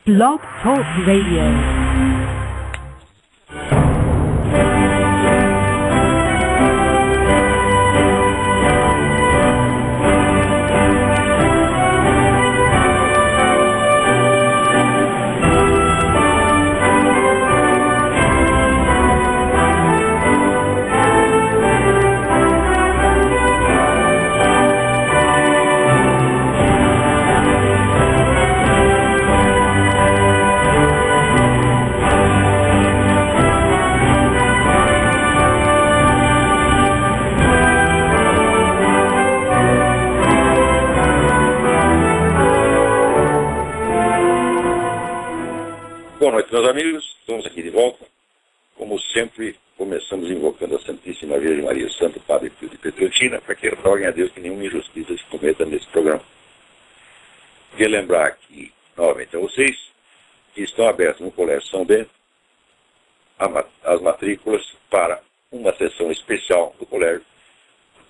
Blog Talk Radio. Boa noite, meus amigos. Estamos aqui de volta. Como sempre, começamos invocando a Santíssima Virgem Maria, o Santo Padre Pio de Petrolina, para que roguem a Deus que nenhuma injustiça se cometa nesse programa. Queria lembrar aqui, novamente, a vocês que estão abertas no Colégio São Bento as matrículas para uma sessão especial do colégio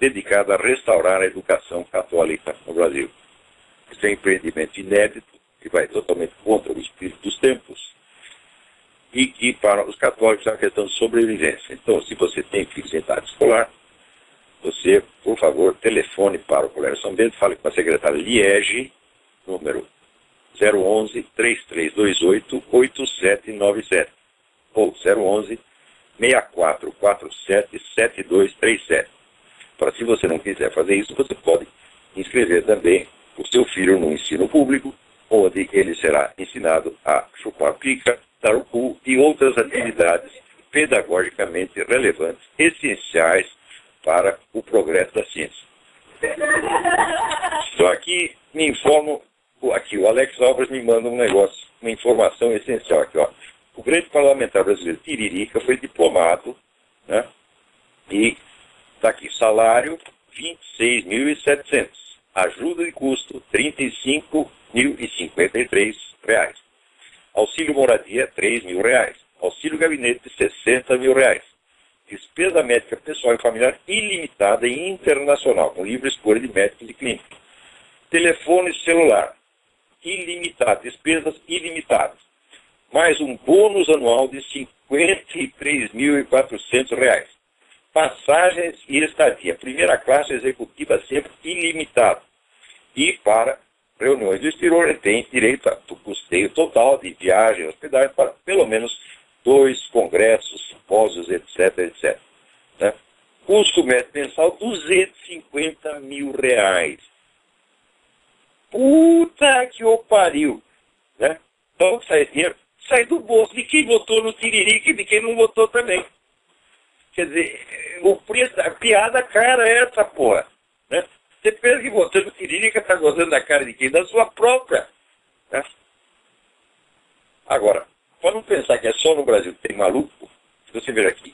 dedicada a restaurar a educação católica no Brasil. Esse é um empreendimento inédito que vai totalmente contra o espírito dos tempos e que para os católicos é uma questão de sobrevivência. Então, se você tem filhos em idade escolar, você, por favor, telefone para o Colégio São Bento, fale com a secretária Liege, número 011-3328-8797, ou 011-6447-7237. Para se você não quiser fazer isso, você pode inscrever também o seu filho no ensino público, onde ele será ensinado a chupar pica, dar o cu e outras atividades pedagogicamente relevantes, essenciais para o progresso da ciência. Então aqui me informo, aqui o Alex Alves me manda um negócio, uma informação essencial aqui, ó. O grande parlamentar brasileiro Tiririca foi diplomado, né? E está aqui, salário 26.700, ajuda de custo R$35.053. Auxílio moradia, R$3.000. Auxílio gabinete, R$60.000. Despesa médica pessoal e familiar ilimitada e internacional, com livre escolha de médico e de clínica. Telefone celular, ilimitado, despesas ilimitadas. Mais um bônus anual de R$53.400. Passagens e estadia. Primeira classe executiva sempre ilimitada. E para reuniões do exterior, ele tem direito a custeio total de viagem e hospedagem para pelo menos 2 congressos, simpósios, etc, etc. Né? Custo médio mensal, R$250.000. Puta que o pariu! Né? Então sai dinheiro, sai do bolso de quem votou no Tiririca e de quem não votou também. Quer dizer, o preço, a piada cara é essa, porra. Né? Você pensa que votando no Tiririca está gozando da cara de quem? Da sua própria. Né? Agora, para não pensar que é só no Brasil que tem maluco, se você ver aqui,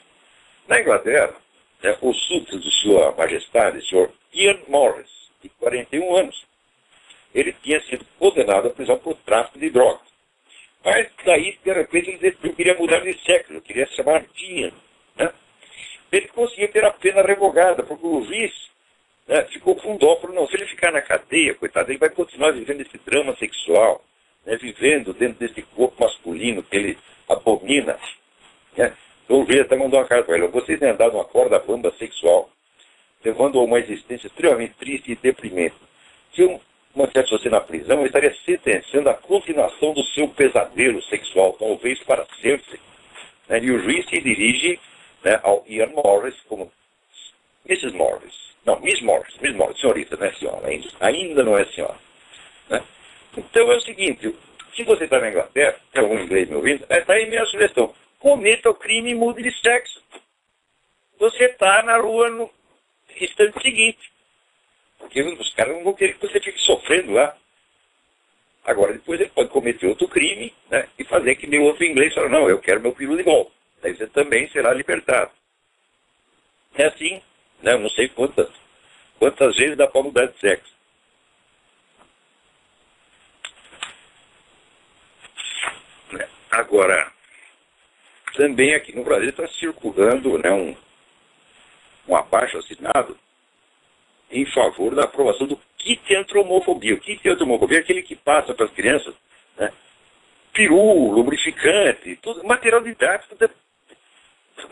na Inglaterra, né, o súdito de Sua Majestade, o senhor Ian Morris, de 41 anos, ele tinha sido condenado à prisão por tráfico de drogas. Mas daí, de repente, ele decidiu que queria mudar de sexo, ele queria se chamar Ian. Né? Ele conseguiu ter a pena revogada, porque o juiz, né, ficou com dó, por não, se ele ficar na cadeia, coitado, ele vai continuar vivendo esse drama sexual, né, vivendo dentro desse corpo masculino que ele abomina. Né? Então o juiz até mandou uma carta para ele: vocês têm andado uma corda bamba sexual, levando a uma existência extremamente triste e deprimente. Se eu mantivesse você na prisão, eu estaria sentenciando a continuação do seu pesadelo sexual, talvez para sempre. Né? E o juiz se dirige, né, ao Ian Morris como Mrs. Morris. Não, Miss Morris, senhorita, não é senhora ainda não é senhora. Né? Então é o seguinte, se você está na Inglaterra, tem algum inglês me ouvindo, está aí minha sugestão: cometa o crime e mude de sexo. Você está na rua no instante seguinte. Porque os caras não vão querer que você fique sofrendo lá. Agora, depois ele pode cometer outro crime, né, e fazer que nem outro inglês fala: não, eu quero meu filho de volta. Daí você também será libertado. É assim, né, eu não sei quantas vezes dá para mudar de sexo. Agora, também aqui no Brasil está circulando, né, um abaixo-assinado em favor da aprovação do kit anti-homofobia. O kit anti-homofobia é aquele que passa para as crianças, né, peru, lubrificante, tudo, material didático,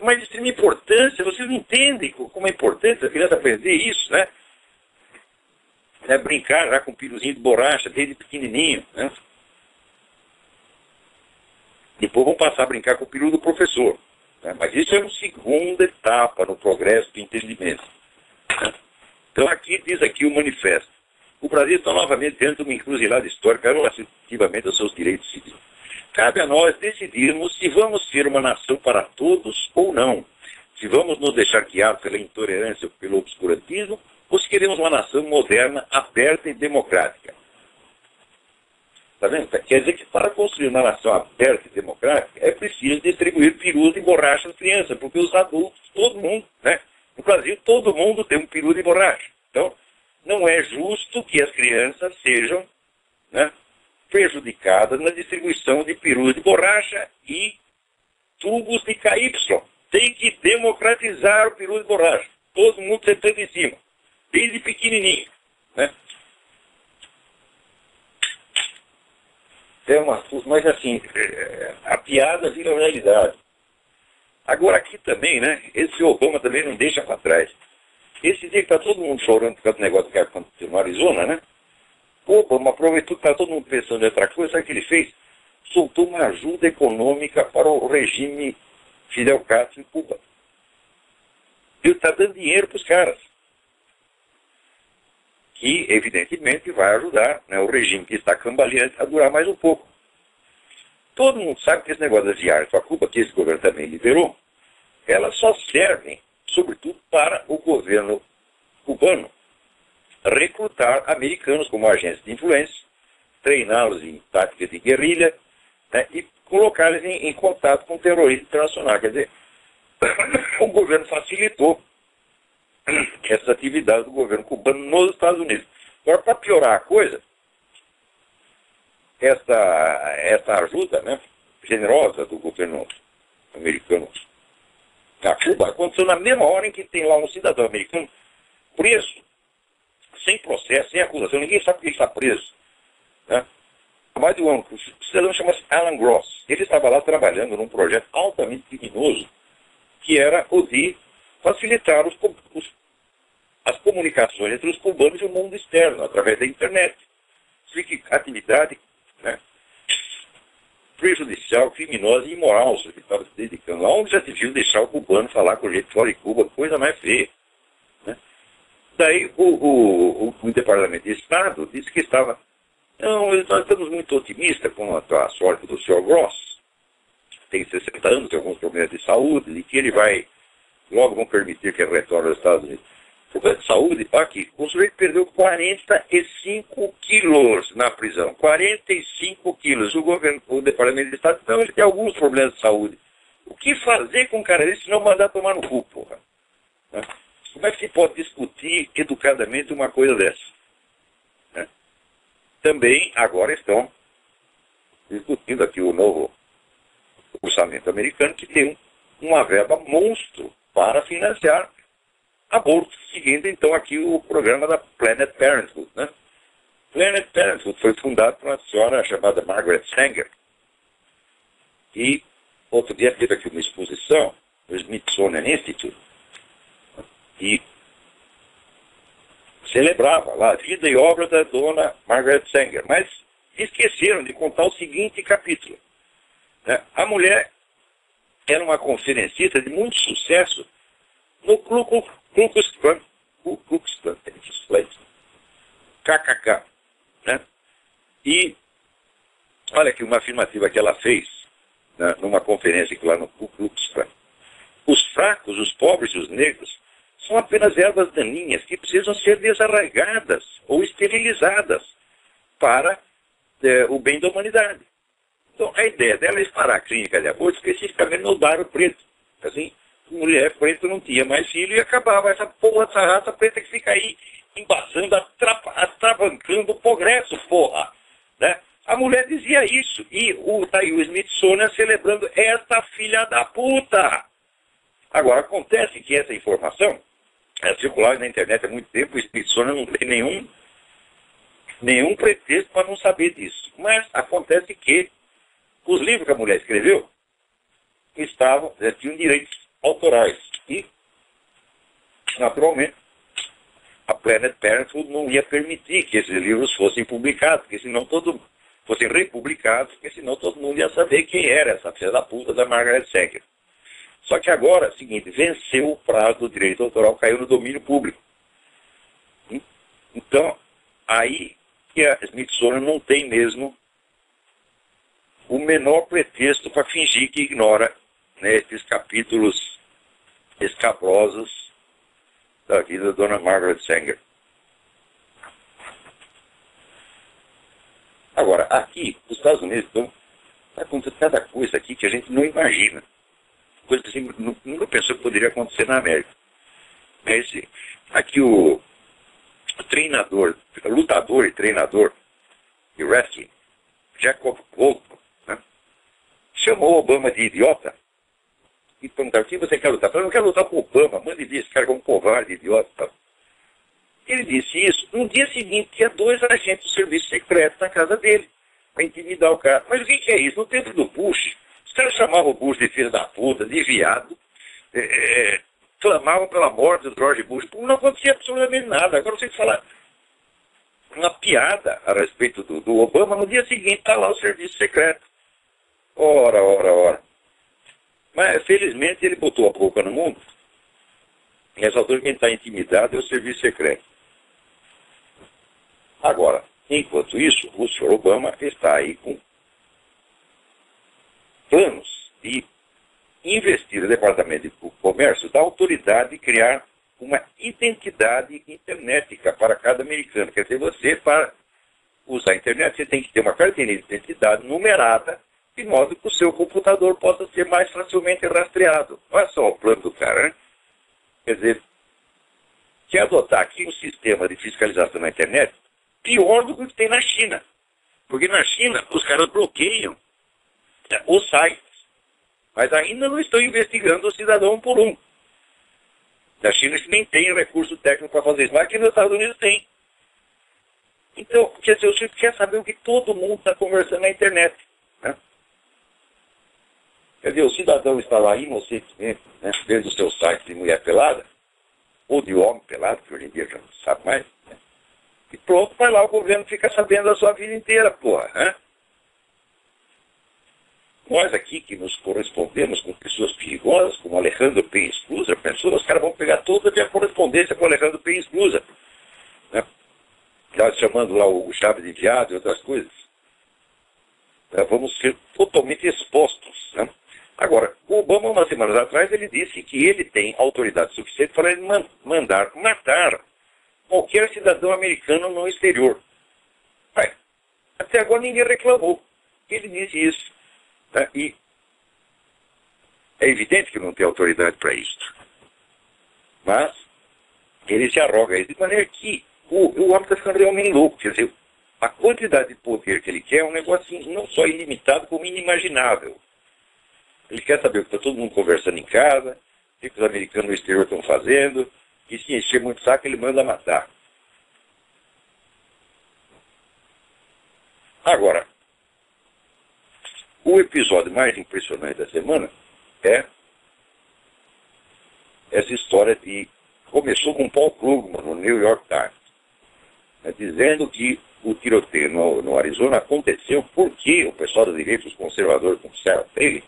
mas de extrema importância. Vocês não entendem como é importante a criança aprender isso, né? Brincar já com piruzinho de borracha desde pequenininho, né? Depois vão passar a brincar com o peru do professor, né? Mas isso é uma segunda etapa no progresso do entendimento, né? Então aqui diz aqui o manifesto: o Brasil está novamente diante de uma encruzilhada histórica relativamente aos seus direitos civis. Cabe a nós decidirmos se vamos ser uma nação para todos ou não, se vamos nos deixar guiar pela intolerância ou pelo obscurantismo, ou se queremos uma nação moderna, aberta e democrática. Tá vendo? Quer dizer que para construir uma nação aberta e democrática é preciso distribuir perus e borracha às crianças, porque os adultos, todo mundo, né? No Brasil todo mundo tem um peru de borracha. Então, não é justo que as crianças sejam, né, prejudicadas na distribuição de perus de borracha e tubos de KY. Tem que democratizar o peru de borracha. Todo mundo sentando em cima, desde pequenininho, né? Mas assim, a piada vira realidade. Agora aqui também, né, esse Obama também não deixa para trás. Esse dia que está todo mundo chorando por causa do negócio que aconteceu no Arizona, né? O Obama aproveitou que está todo mundo pensando em outra coisa, sabe o que ele fez? Soltou uma ajuda econômica para o regime Fidel Castro em Cuba. Ele está dando dinheiro para os caras, que evidentemente vai ajudar, né, o regime que está cambaleante a durar mais um pouco. Todo mundo sabe que esse negócio das viagens para Cuba, que esse governo também liberou, elas só servem, sobretudo, para o governo cubano recrutar americanos como agentes de influência, treiná-los em táticas de guerrilha, né, e colocá-los em contato com o terrorismo internacional. Quer dizer, o governo facilitou essa atividade do governo cubano nos Estados Unidos. Agora, para piorar a coisa, essa ajuda, né, generosa do governo americano a Cuba aconteceu na mesma hora em que tem lá um cidadão americano preso, sem processo, sem acusação. Ninguém sabe que ele está preso, né? Há mais de um ano. O cidadão chama-se Alan Gross. Ele estava lá trabalhando num projeto altamente criminoso, que era o de facilitar as comunicações entre os cubanos e o mundo externo, através da internet. Atividade, né, prejudicial, criminosa e imoral que estava se dedicando. Aonde já se viu deixar o cubano falar com o jeito fora de Cuba, coisa mais feia, né? Daí o Departamento de Estado disse que estava... Não, nós estamos muito otimistas com a sorte do Sr. Gross. Tem 60 anos, tem alguns problemas de saúde, e que ele vai... Logo vão permitir que ele retorne aos Estados Unidos. Problema de saúde, aqui, o sujeito perdeu 45 quilos na prisão. 45 quilos. O Departamento de Estado, não, ele tem alguns problemas de saúde. O que fazer com um cara desse se não mandar tomar no cu, porra? Né? Como é que se pode discutir educadamente uma coisa dessa? Né? Também, agora estão discutindo aqui o novo orçamento americano, que tem uma verba monstro para financiar aborto, seguindo então aqui o programa da Planned Parenthood, né? Planned Parenthood foi fundado por uma senhora chamada Margaret Sanger. E outro dia teve aqui uma exposição no Smithsonian Institute e celebrava lá a vida e obra da dona Margaret Sanger, mas esqueceram de contar o seguinte capítulo, né? A mulher era uma conferencista de muito sucesso no Ku Klux Klan, KKK, né? E olha aqui uma afirmativa que ela fez, né, numa conferência lá no Ku Klux Klan. Os fracos, os pobres e os negros são apenas ervas daninhas que precisam ser desarraigadas ou esterilizadas para o bem da humanidade. Então, a ideia dela é parar a clínica de aborto especificamente no bairro preto. Assim, mulher preta não tinha mais filho e acabava essa porra dessa raça preta que fica aí embaçando, atravancando o progresso, porra. Né? A mulher dizia isso. E tá aí o Smithsonian celebrando esta filha da puta. Agora, acontece que essa informação é circulada na internet há muito tempo, o Smithsonian não tem nenhum pretexto para não saber disso. Mas acontece que os livros que a mulher escreveu tinham direitos autorais. E, naturalmente, a Planned Parenthood não ia permitir que esses livros fossem publicados, porque senão fossem republicados, porque senão todo mundo ia saber quem era essa filha da puta da Margaret Sanger. Só que agora, é o seguinte, venceu o prazo do direito autoral, caiu no domínio público. Então, aí que a Smithsonian não tem mesmo o menor pretexto para fingir que ignora, né, esses capítulos escabrosos da vida da dona Margaret Sanger. Agora, aqui, nos Estados Unidos, então, está acontecendo cada coisa aqui que a gente não imagina. Coisa que assim, nunca pensou que poderia acontecer na América. Aqui o treinador, lutador e treinador de wrestling, Jacob Volko, né, chamou o Obama de idiota e perguntaram: o que você quer lutar? Eu não quero lutar com o Obama, mande vir esse cara como um covarde, idiota. Ele disse isso. No dia seguinte, tinha 2 agentes do serviço secreto na casa dele, para intimidar o cara. Mas o que é isso? No tempo do Bush, os caras chamavam o Bush de filho da puta, de viado, clamavam pela morte do George Bush. Não acontecia absolutamente nada. Agora você fala uma piada a respeito do Obama, no dia seguinte está lá o serviço secreto. Ora. Mas, felizmente, ele botou a boca no mundo. Nessa altura, quem está intimidado é o serviço secreto. Agora, enquanto isso, o senhor Obama está aí com planos de investir no Departamento de Comércio da autoridade de criar uma identidade internética para cada americano. Quer dizer, você, para usar a internet, você tem que ter uma carteira de identidade numerada, de modo que o seu computador possa ser mais facilmente rastreado. Olha só o plano do cara, né? Quer dizer, quer adotar aqui um sistema de fiscalização na internet pior do que o que tem na China. Porque na China, os caras bloqueiam os sites, mas ainda não estão investigando o cidadão um por um. Na China, eles nem tem recurso técnico para fazer isso, mas aqui nos Estados Unidos tem. Então, quer dizer, você quer saber o que todo mundo está conversando na internet, né? Quer dizer, o cidadão está lá inocentemente, né, dentro do seu site de mulher pelada, ou de homem pelado, que hoje em dia já não sabe mais, né? E pronto, vai lá, o governo fica sabendo da sua vida inteira, porra, né? Nós aqui que nos correspondemos com pessoas perigosas, como Alejandro P. Schlosser, pensou, os caras vão pegar toda a minha correspondência com o Alejandro P. Schlosser, né? Chamando lá o Chaves de viado e outras coisas. Vamos ser totalmente expostos, né? Agora, o Obama, umas semanas atrás, ele disse que ele tem autoridade suficiente para ele mandar matar qualquer cidadão americano no exterior. Mas, até agora ninguém reclamou. Ele disse isso. Né? E é evidente que não tem autoridade para isso. Mas ele se arroga isso de maneira que o homem está ficando realmente louco. Quer dizer, a quantidade de poder que ele quer é um negócio não só ilimitado, como inimaginável. Ele quer saber o que está todo mundo conversando em casa, o que os americanos no exterior estão fazendo, e se encher muito saco, ele manda matar. Agora, o episódio mais impressionante da semana é essa história de... Começou com Paul Krugman, no New York Times, né, dizendo que o tiroteio no Arizona aconteceu porque o pessoal da direita, os conservadores, como Sarah Palin,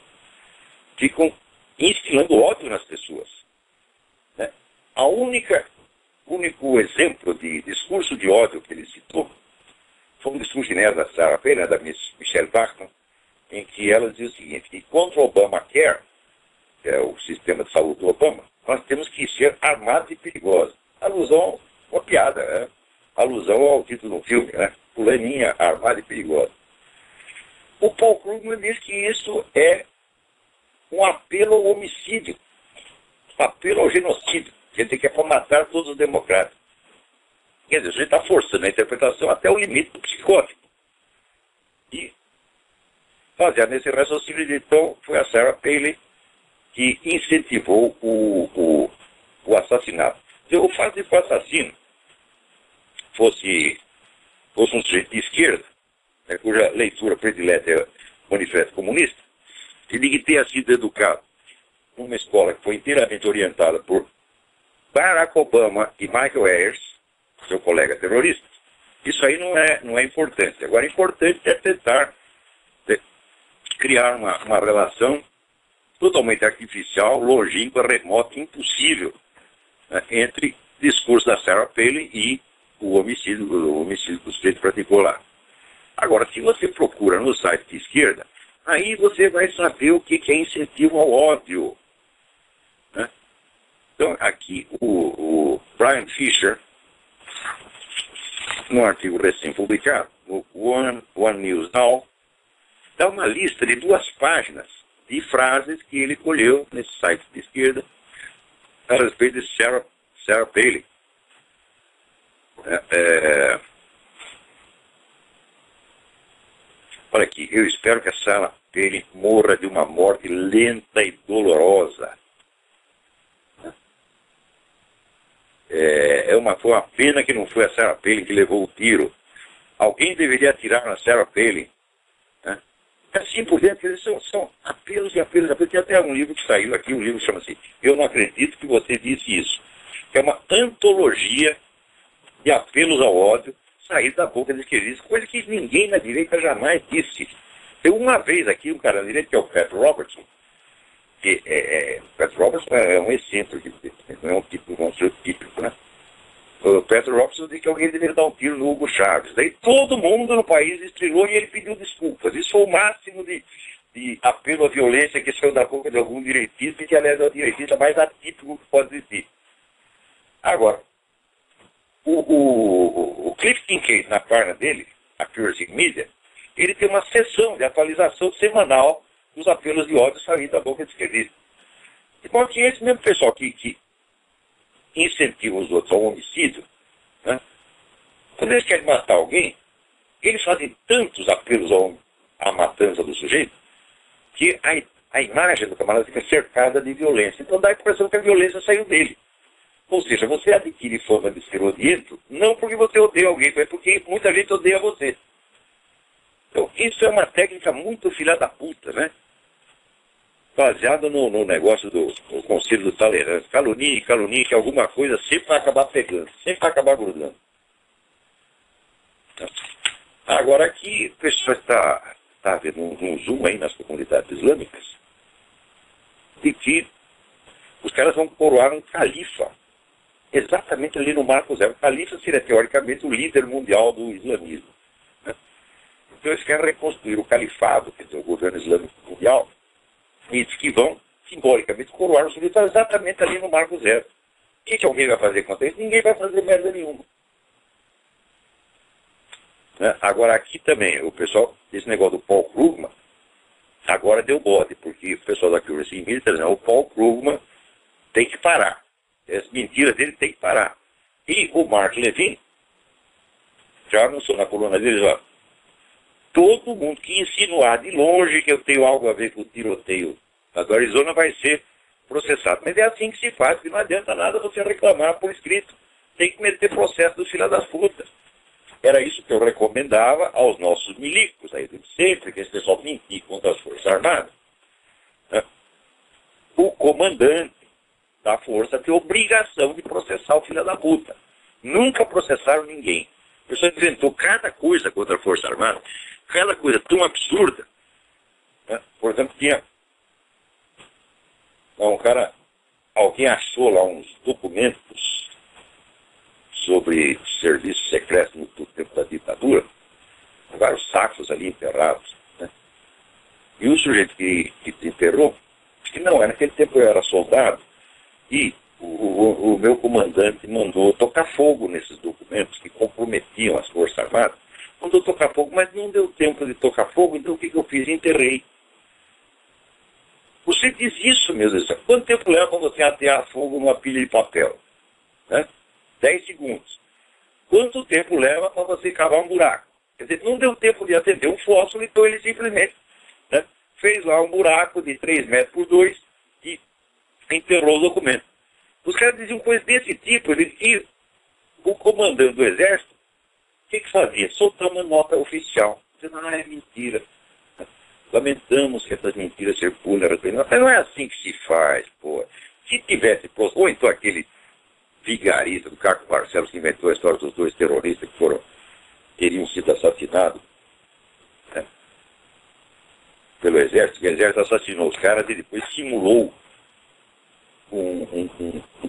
ficam instilando ódio nas pessoas. Né? Único exemplo de discurso de ódio que ele citou foi um discurso da Sarah Palin, da Michelle Bachmann, em que ela dizia o seguinte, que contra o Obamacare, que é o sistema de saúde do Obama, nós temos que ser armados e perigosos. Alusão, uma piada, né? Alusão ao título do filme, né? Fulaninha, armada e perigosa. O Paul Krugman diz que isso é um apelo ao homicídio, apelo ao genocídio, quer dizer que é para matar todos os democratas. Quer dizer, a gente está forçando a interpretação até o limite do psicótico. E, baseado nesse raciocínio, então, foi a Sarah Palin que incentivou o assassinato. O fato de que o assassino fosse um sujeito de esquerda, né, cuja leitura predileta é Manifesto Comunista, e de que tenha sido educado numa escola que foi inteiramente orientada por Barack Obama e Michael Ayers, seu colega terrorista, isso aí não é importante. Agora, importante é tentar criar uma relação totalmente artificial, longínqua, remota, impossível, né, entre discurso da Sarah Palin e o homicídio do sujeito particular. Agora, se você procura no site de esquerda, aí você vai saber o que é incentivo ao ódio. Né? Então, aqui, o Brian Fisher, num artigo recém-publicado, no One News Now, dá uma lista de 2 páginas de frases que ele colheu nesse site de esquerda a respeito de Sarah Palin. Olha aqui, eu espero que a Sarah Palin morra de uma morte lenta e dolorosa. Foi uma pena que não foi a Sarah Palin que levou o tiro. Alguém deveria atirar na Sarah Palin. Né? Assim por dentro, são apelos e apelos. Tem até um livro que saiu aqui, um livro que chama-se Eu Não Acredito Que Você Disse Isso. Que é uma antologia de apelos ao ódio sair da boca de esquerdistas, coisa que ninguém na direita jamais disse. Tem uma vez aqui um cara na direita, que é o Pat Robertson, que Pat Robertson é um excêntrico, não é um tipo, um ser típico, né? O Pat Robertson disse que alguém deveria dar um tiro no Hugo Chávez. Daí todo mundo no país estrelou e ele pediu desculpas. Isso foi o máximo de apelo à violência que saiu da boca de algum direitista, e que aliás é o direitista mais atípico que pode existir. Agora, o Cliff Kincaid, na página dele, a Pure Media, ele tem uma sessão de atualização semanal dos apelos de ódio saindo da boca de esquerdista. E porque esse mesmo pessoal que incentiva os outros ao homicídio, né, quando eles querem matar alguém, eles fazem tantos apelos à matança do sujeito, que a imagem do camarada fica cercada de violência. Então dá a impressão que a violência saiu dele. Ou seja, você adquire fama de ser odiento, não porque você odeia alguém, mas porque muita gente odeia você. Então, isso é uma técnica muito filha da puta, né? Baseada no negócio do conselho do tolerância. Calunie, que alguma coisa sempre vai acabar pegando, sempre vai acabar grudando. Então, agora aqui, o pessoal está vendo um zoom aí nas comunidades islâmicas, de que os caras vão coroar um califa. Exatamente ali no marco zero. O califa seria, teoricamente, o líder mundial do islamismo. Né? Então eles querem reconstruir o califado, quer dizer, o governo islâmico mundial, e diz que vão, simbolicamente, coroar o sujeito exatamente ali no marco zero. O que alguém vai fazer contra isso? Ninguém vai fazer merda nenhuma. Né? Agora, aqui também, o pessoal, esse negócio do Paul Krugman, agora deu bode, porque o pessoal da Curious Media está dizendo, o Paul Krugman tem que parar. As mentiras dele tem que parar. E o Mark Levin já anunciou na coluna dele, ó, todo mundo que insinuar de longe que eu tenho algo a ver com o tiroteio do Arizona vai ser processado. Mas é assim que se faz, porque não adianta nada você reclamar por escrito. Tem que meter processo do filho das putas. Era isso que eu recomendava aos nossos milicos, aí sempre que esse pessoal mentir contra as Forças Armadas. Né? O comandante da força tem obrigação de processar o filho da puta. Nunca processaram ninguém. O pessoal inventou cada coisa contra a Força Armada, cada coisa tão absurda. Né? Por exemplo, tinha alguém achou lá uns documentos sobre serviço secreto no tempo da ditadura, vários sacos ali enterrados. Né? E o sujeito que enterrou, que não, naquele tempo eu era soldado, e o meu comandante mandou tocar fogo nesses documentos que comprometiam as Forças Armadas. Mandou tocar fogo, mas não deu tempo de tocar fogo, então o que eu fiz? Enterrei. Você diz isso, meu Deus. Quanto tempo leva para você atear fogo numa pilha de papel? Né? 10 segundos. Quanto tempo leva para você cavar um buraco? Quer dizer, não deu tempo de acender um fósforo, então ele simplesmente, né, fez lá um buraco de 3 metros por 2 e enterrou o documento. Os caras diziam coisas desse tipo, e o comandante do Exército, o que fazia? Soltava uma nota oficial. Dizendo, é mentira. lamentamos que essas mentiras circulam. Mas não é assim que se faz, pô. Se tivesse, ou então aquele vigarista do Caco Barcelos que inventou a história dos dois terroristas que teriam sido assassinados, né, pelo exército, que o exército assassinou os caras e depois simulou um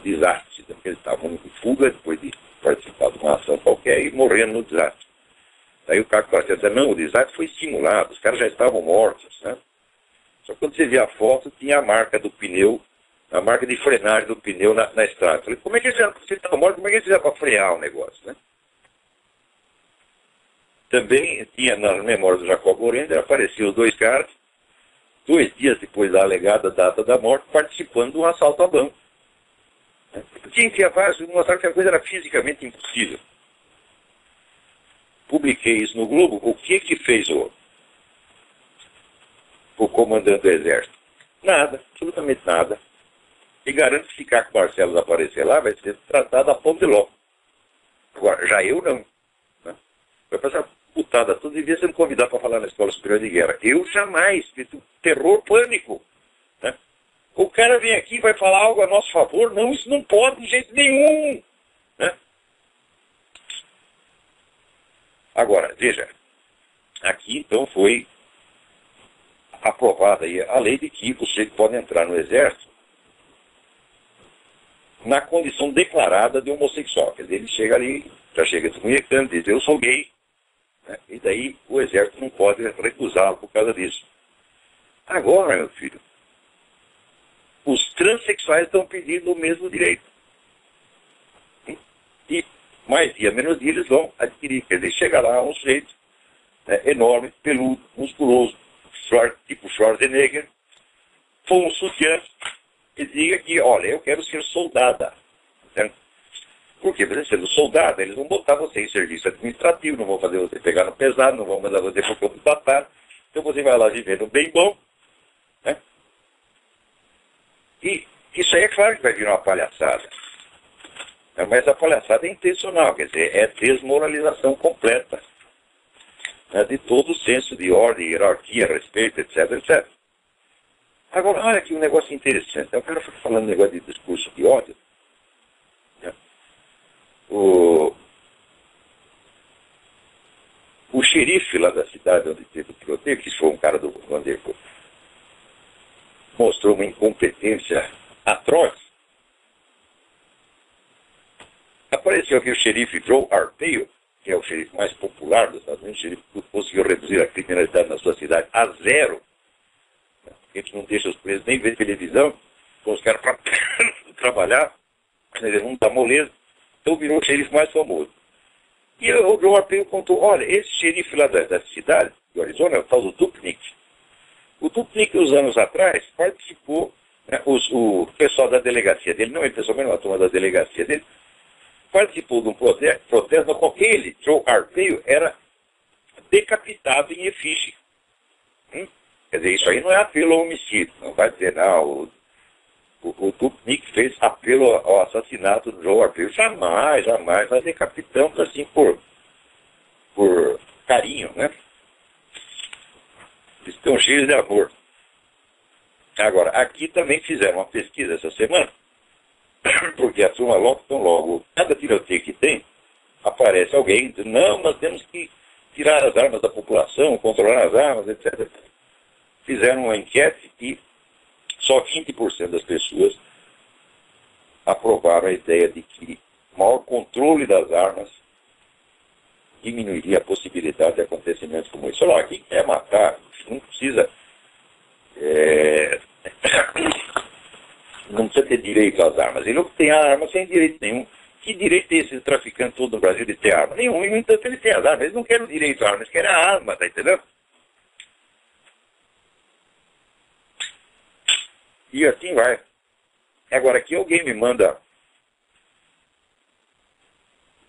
desastre, porque eles estavam em fuga depois de participar de uma ação qualquer e morrendo no desastre. Daí o Caco Barcelos disse, não, o desastre foi simulado, os caras já estavam mortos, né? Só que quando você vê a foto, tinha a marca do pneu, a marca de frenagem do pneu na estrada. Eu falei, como é que eles fizeram, se estavam mortos, como é que eles fizeram para frear o negócio, né? Também tinha na memória do Jacob Orender, apareciam os dois caras, 2 dias depois da alegada data da morte, participando de um assalto a banco. Tinha que mostrar que a coisa era fisicamente impossível. Publiquei isso no Globo. O que fez o comandante do Exército? Nada, absolutamente nada. E garanto que se Caco Barcelos aparecer lá, vai ser tratado a pão de ló. Agora, já eu não. Né? Vai passar putada tudo, devia ser me convidar para falar na Escola Superior de Guerra. Eu jamais, terror, pânico. Né? O cara vem aqui e vai falar algo a nosso favor. Não, isso não pode de jeito nenhum. Né? Agora, veja, aqui então foi aprovada aí a lei de que você pode entrar no Exército na condição declarada de homossexual. Quer dizer, ele chega ali, já chega desconhecendo, diz, eu sou gay. Né? E daí o Exército não pode recusá-lo por causa disso. Agora, meu filho, os transexuais estão pedindo o mesmo direito. E mais dia, menos dia, eles vão adquirir. Quer dizer, chega lá um sujeito, né, enorme, peludo, musculoso, tipo Schwarzenegger, com um sutiã, e diga que, olha, eu quero ser soldada. Certo? Por quê? Porque sendo soldado, eles vão botar você em serviço administrativo, não vão fazer você pegar no pesado, não vão mandar você para o campo de batalha. Então você vai lá vivendo bem bom. Né? E isso aí é claro que vai virar uma palhaçada. Mas a palhaçada é intencional, quer dizer, é desmoralização completa, né, de todo o senso de ordem, hierarquia, respeito, etc, etc. Agora, olha aqui um negócio interessante. O cara foi falando um negócio de discurso de ódio. Né? O xerife lá da cidade onde teve o tiroteio, que foi um cara do Vanderbilt, mostrou uma incompetência atroz. Apareceu aqui o xerife Joe Arpaio, que é o xerife mais popular dos Estados Unidos, o xerife que conseguiu reduzir a criminalidade na sua cidade a 0. A gente não deixa os presos nem ver televisão, com os caras para trabalhar, eles não dá moleza, então virou o xerife mais famoso. E o Joe Arpaio contou, olha, esse xerife lá da cidade, do Arizona, é o tal do Dupnick. O Dupnick, uns anos atrás, participou, né, o pessoal da delegacia dele, não ele pessoalmente, mas a turma da delegacia dele, participou de um protesto no qual ele, Joe Arpaio, era decapitado em efígie. Quer dizer, isso aí não é apelo ao homicídio. Não vai dizer, não, o Dupnick fez apelo ao assassinato do Joe Arpaio. Jamais, jamais. Nós decapitamos assim por carinho, né? Estão cheios de amor. Agora, aqui também fizeram uma pesquisa essa semana, porque a turma logo, cada tiroteio que tem, aparece alguém dizendo, não, nós temos que tirar as armas da população, controlar as armas, etc. Fizeram uma enquete e só 20% das pessoas aprovaram a ideia de que maior controle das armas diminuiria a possibilidade de acontecimentos como esse. Olha, quem quer matar, não precisa... não precisa ter direito às armas. Ele não tem a arma sem direito nenhum. Que direito tem esse traficante todo no Brasil de ter arma? Nenhum. E, no entanto, ele tem as armas. Eles não querem o direito à arma, eles querem a arma, tá entendendo? E assim vai. Agora, aqui alguém me manda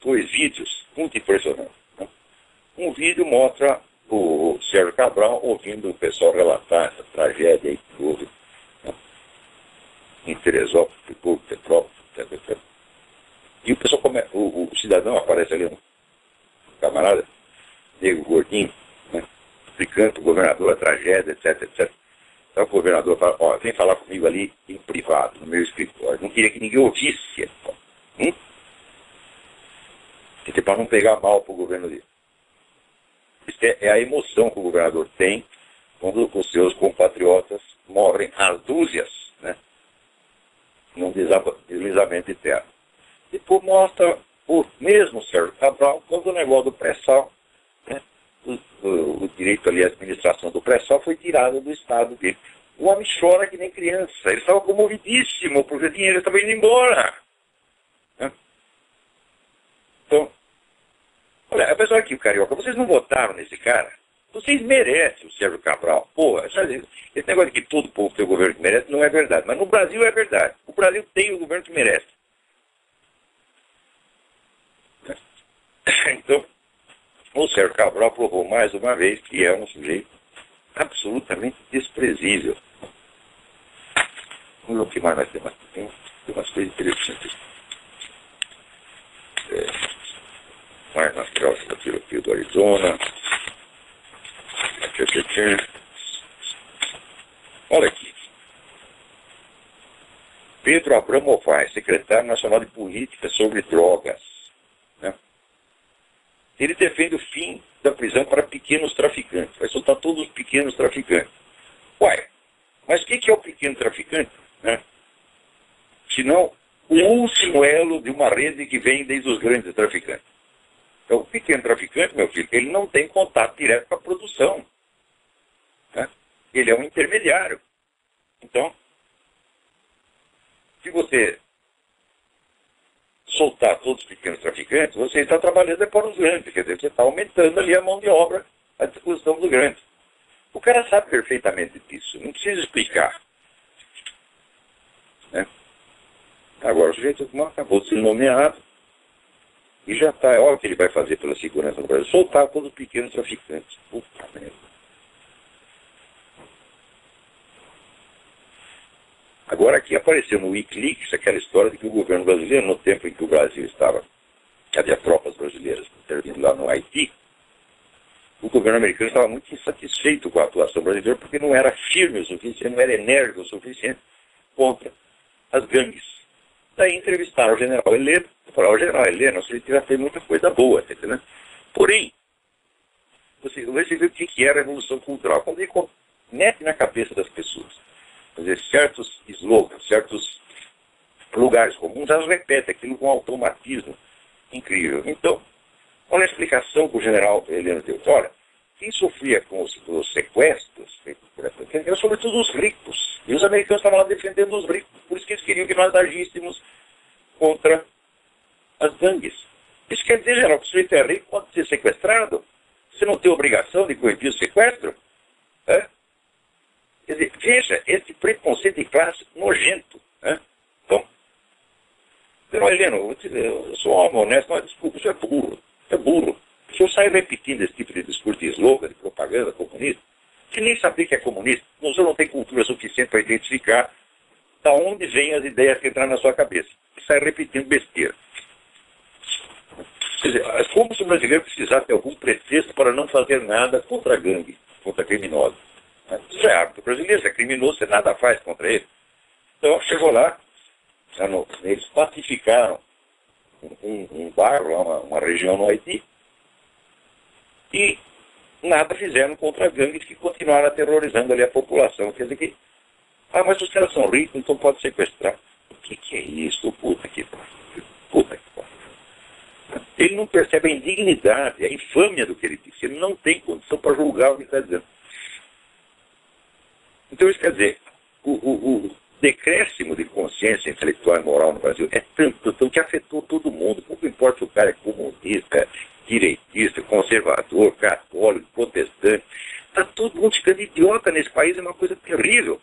2 vídeos muito impressionantes. Né? Um vídeo mostra o Sérgio Cabral ouvindo o pessoal relatar essa tragédia aí que houve, né, em Teresópolis, Petrópolis, etc. E o pessoal o cidadão aparece ali, um camarada, negro, gordinho, né, explicando para o governador a tragédia, etc, etc. Então o governador fala, ó, vem falar comigo ali em privado, no meu escritório. Não queria que ninguém ouvisse. Para não pegar mal para o governo dele. Isso é a emoção que o governador tem quando os seus compatriotas morrem às dúzias, né? Num deslizamento de terra. Depois mostra o mesmo Sérgio Cabral, quando o negócio do pré-sal, né? O direito ali à administração do pré-sal foi tirado do estado dele. O homem chora que nem criança. Ele estava comovidíssimo, porque o dinheiro estava indo embora. Né? Então, olha, apesar aqui, o Carioca, vocês não votaram nesse cara? Vocês merecem o Sérgio Cabral. Porra, esse negócio de que todo povo tem o governo que merece não é verdade. Mas no Brasil é verdade. O Brasil tem o governo que merece. Então, o Sérgio Cabral provou mais uma vez que é um sujeito absolutamente desprezível. Vamos ver o que mais nós temos. Tem umas coisas interessantes. Mais nas trocas da filosofia do Arizona. Olha aqui. Pedro Abramo Novaes, secretário nacional de política sobre drogas. Né? Ele defende o fim da prisão para pequenos traficantes. Vai soltar todos os pequenos traficantes. Uai, mas o que é o pequeno traficante? Né? Senão o último elo de uma rede que vem desde os grandes traficantes. Então, o pequeno traficante, meu filho, ele não tem contato direto com a produção. Né? Ele é um intermediário. Então, se você soltar todos os pequenos traficantes, você está trabalhando para os grandes. Quer dizer, você está aumentando ali a mão de obra à disposição dos grandes. O cara sabe perfeitamente disso. Não precisa explicar. Né? Agora, o sujeito acabou de ser nomeado. E já está, olha o que ele vai fazer pela segurança do Brasil. Soltar todos os pequenos traficantes. Puta merda. Agora aqui apareceu no Wikileaks aquela história de que o governo brasileiro, no tempo em que o Brasil estava, havia tropas brasileiras intervindo lá no Haiti, o governo americano estava muito insatisfeito com a atuação brasileira porque não era firme o suficiente, não era enérgico o suficiente contra as gangues. Daí entrevistaram o general Heleno, e falaram, general Heleno, você já fez muita coisa boa, né? Porém, você vê o que era a revolução cultural. Quando ele mete na cabeça das pessoas, quer dizer, certos slogans, certos lugares comuns, elas repetem aquilo com um automatismo incrível. Então, olha a explicação que o general Heleno deu. Olha, quem sofria com os sequestros eram sobretudo os ricos. E os americanos estavam lá defendendo os ricos. Por isso que eles queriam que nós agíssemos contra as gangues. Isso quer dizer, general, que o sujeito é rico, pode ser sequestrado. Você não tem obrigação de coibir o sequestro? É? Quer dizer, veja, esse preconceito de classe nojento. Né? Então, general Heleno, eu sou um homem honesto, mas desculpa, isso é burro. É burro. O senhor sai repetindo esse tipo de discurso de slogan, de propaganda comunista, que nem sabia que é comunista. O senhor não tem cultura suficiente para identificar da onde vêm as ideias que entram na sua cabeça. E sai repetindo besteira. Quer dizer, é como se o brasileiro precisasse de algum pretexto para não fazer nada contra a gangue, contra a criminosa. Isso é hábito brasileiro, se é criminoso, você nada faz contra ele. Então, chegou lá, eles pacificaram um bairro, uma região no Haiti, e nada fizeram contra gangues que continuaram aterrorizando ali a população. Quer dizer que, mas os caras são ricos, então pode sequestrar. O que é isso? Puta que pariu. Ele não percebe a indignidade, a infâmia do que ele disse. Ele não tem condição para julgar o que está dizendo. Então isso quer dizer, o decréscimo de consciência intelectual e moral no Brasil é tanto que afetou todo mundo. Pouco importa se o cara é comunista, direitista, conservador, católico, protestante. Está todo mundo ficando idiota nesse país, é uma coisa terrível.